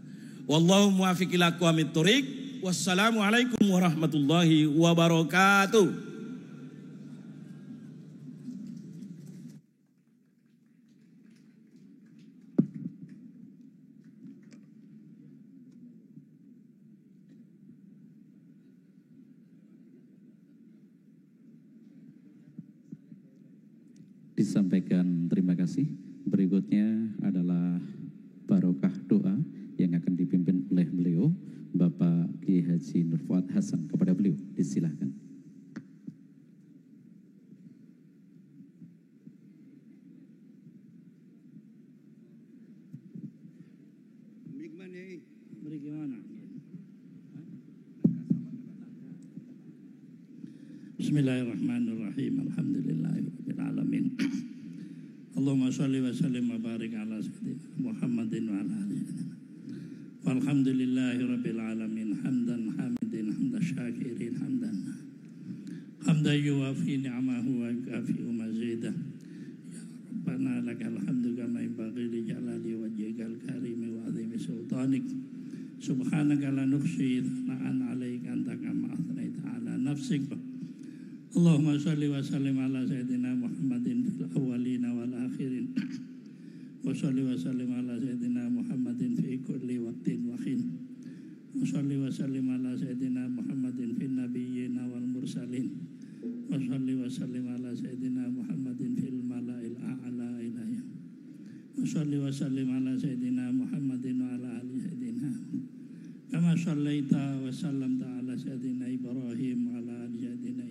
Wallahu muwaffiq ila aqwamit thoriq. Wassalamualaikum warahmatullahi wabarakatuh. Disampaikan terima kasih. Berikutnya adalah barokah doa yang akan dipimpin oleh beliau, Bapak Kiai Haji Nur Fuad Hasan. Kepada beliau disilahkan. Bismillahirrahmanirrahim. Alhamdulillahirabbil alamin. Allahumma shalli wa sallim wa barik ala sayyidina Muhammadin wa ala alihi. Walhamdulillahirabbil alamin. Hamdan hamidin hamdan syakirin hamdan yuwafi ni'amahu wa yukafi mazidah. Ya Rabbana lakal hamdu kama yanbaghi li jalali wajhikal karimi wa 'azimi sultanik. Subhanaka la nuhsi thana'an 'alaika anta kama athnaita 'ala nafsik. Allahumma salli wa sallim ala sayyidina Muhammadin fil awwalina wal akhirin. Wa salli wa sallim ala sayyidina Muhammadin fi kulli waqtin wa hin. Wa salli wa sallim ala sayyidina Muhammadin fil nabiyyina wal mursalin. Wa salli wa sallim ala sayyidina Muhammadin fil mala'il a'la ilayya. Wa salli wa sallim ala sayyidina Muhammadin wa ala ali sayyidina. Kama sallaita wa sallamta ala sayyidina Ibrahim wa ala ali sayyidina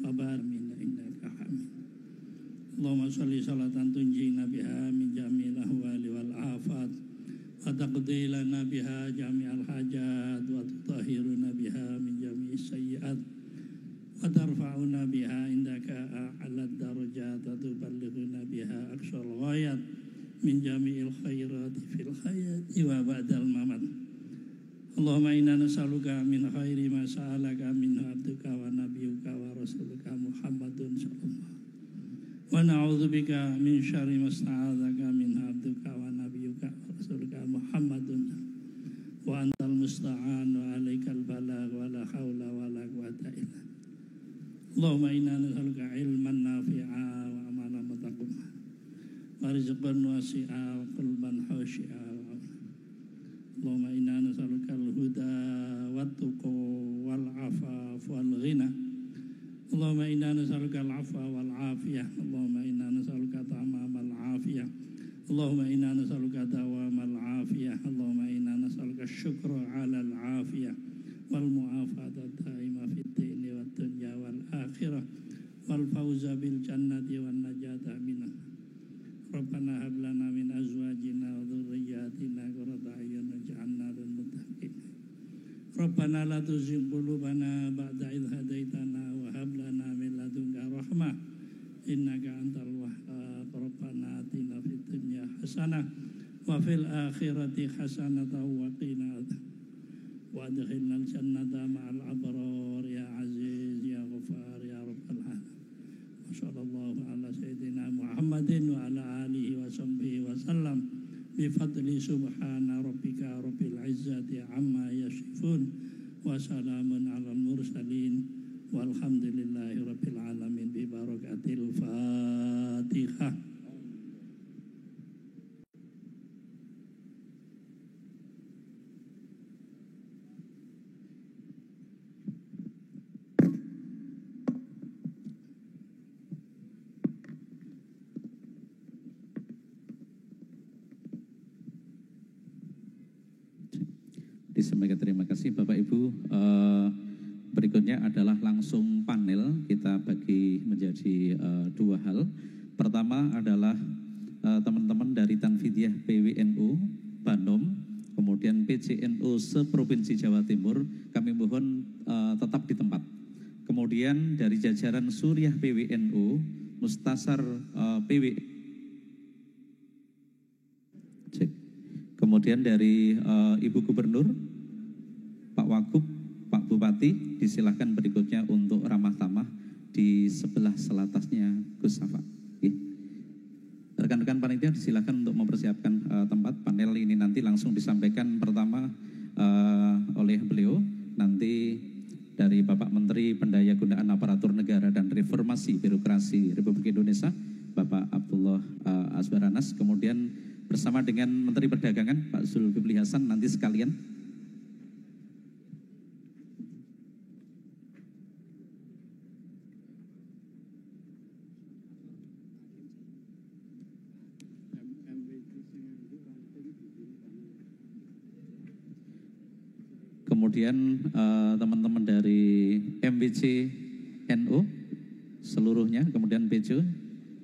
Amin innaka hamid. Allahumma shalli salatan tunjina biha min jami'il ahwali wal afat wa taqdi lana biha jami'al hajat wa tutahhiruna biha min jami'is sayyi'at wa tarfa'una biha indaka a'la darajat wa tuballighuna biha aqsal ghayat min jami'il khairati fil hayati wa ba'dal mamat. Allahumma inna nas'aluka min khairi ma sa'alaka min abduka wa nabiyyuka wa rasuluka Muhammadun sallallahu wa na'udzubika min syarri ma sta'adzaka min abduka wa nabiyyuka wa rasuluka Muhammadun wa antal musta'an wa alaikal balagh wa la haula wa la quwwata illa. Allahumma inna nas'aluka ilman nafi'a wa amalan mutaqabbala wa rizqan wasi'a wa qalban khashi'a. Allahumma inna nas'aluka al-huda wat-tuqa wal-'afaf wal-ghina. Allahumma inna nas'aluka al-'afwa wal-'afiyah. Allahumma inna nas'aluka tamamal الشكر على العافية والمعافاة الدائمة في الدين والدنيا والآخرة والفوز بالجنة والنجاة منها. ربنا هب لنا من أزواجنا وذرياتنا قرة أعين واجعلنا للمتقين. ربنا لا تزغ قلوبنا بعد إذ هديتنا وهب لنا من لدنك رحمة إنك أنت الوهاب. ربنا آتنا في الدنيا حسنة وفي الآخرة حسنة وقنا عذاب وأدخلنا الجنة مع الأبرار يا عزيز يا غفار يا رب العالمين. وصلى الله على سيدنا محمد وعلى آله وصحبه وسلم بفضل سبحان ربك رب العزة عما يصفون وسلام على المرسلين والحمد لله رب العالمين ببركة الفاتحة. Disampaikan terima kasih Bapak Ibu. Berikutnya adalah langsung panel, kita bagi menjadi dua hal. Pertama adalah teman-teman dari Tanfidiyah PWNU Banom, kemudian PCNU se-Provinsi Jawa Timur, kami mohon tetap di tempat. Kemudian dari jajaran Suriah PWNU, Mustasar kemudian dari Ibu Gubernur, Pak Wagub, Pak Bupati, disilahkan berikutnya untuk ramah tamah di sebelah selatasnya Gus Safa. Rekan-rekan panitia disilahkan untuk mempersiapkan tempat. Panel ini nanti langsung disampaikan pertama oleh beliau, nanti dari Bapak Menteri Pendayagunaan Aparatur Negara dan Reformasi Birokrasi Republik Indonesia, Bapak Abdullah Azwaranas, kemudian bersama dengan Menteri Perdagangan Pak Zulkifli Hasan nanti sekalian. Kemudian teman-teman dari MBC NU seluruhnya, kemudian PCO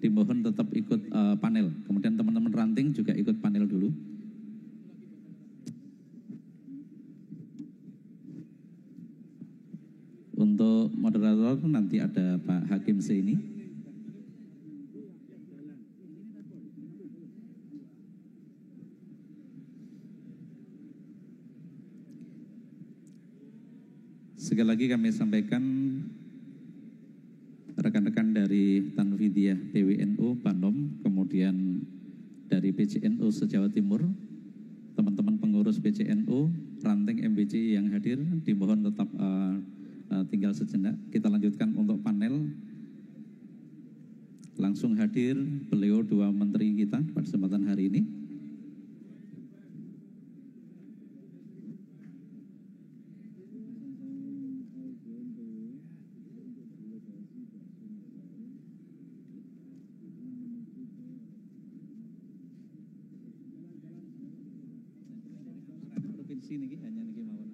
dimohon tetap ikut panel. Kemudian teman-teman ranting juga ikut panel dulu. Untuk moderator nanti ada Pak Hakim Zaini. Sekali lagi kami sampaikan rekan-rekan dari Tanfidiyah PWNU Banom, kemudian dari PCNU se-Jawa Timur, teman-teman pengurus PCNU, ranting MBC yang hadir, dimohon tetap tinggal sejenak. Kita lanjutkan untuk panel. Langsung hadir beliau dua menteri kita pada kesempatan hari ini. Niki hanya niki mawon.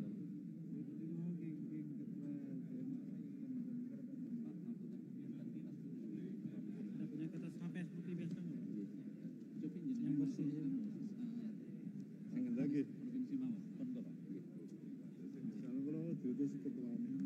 Punya kertas HP seperti biasa. Coba yang bersih. Sangat lagi. Provinsi mawon. Kon Bapak. Insyaallah kalau dudu ketuaan.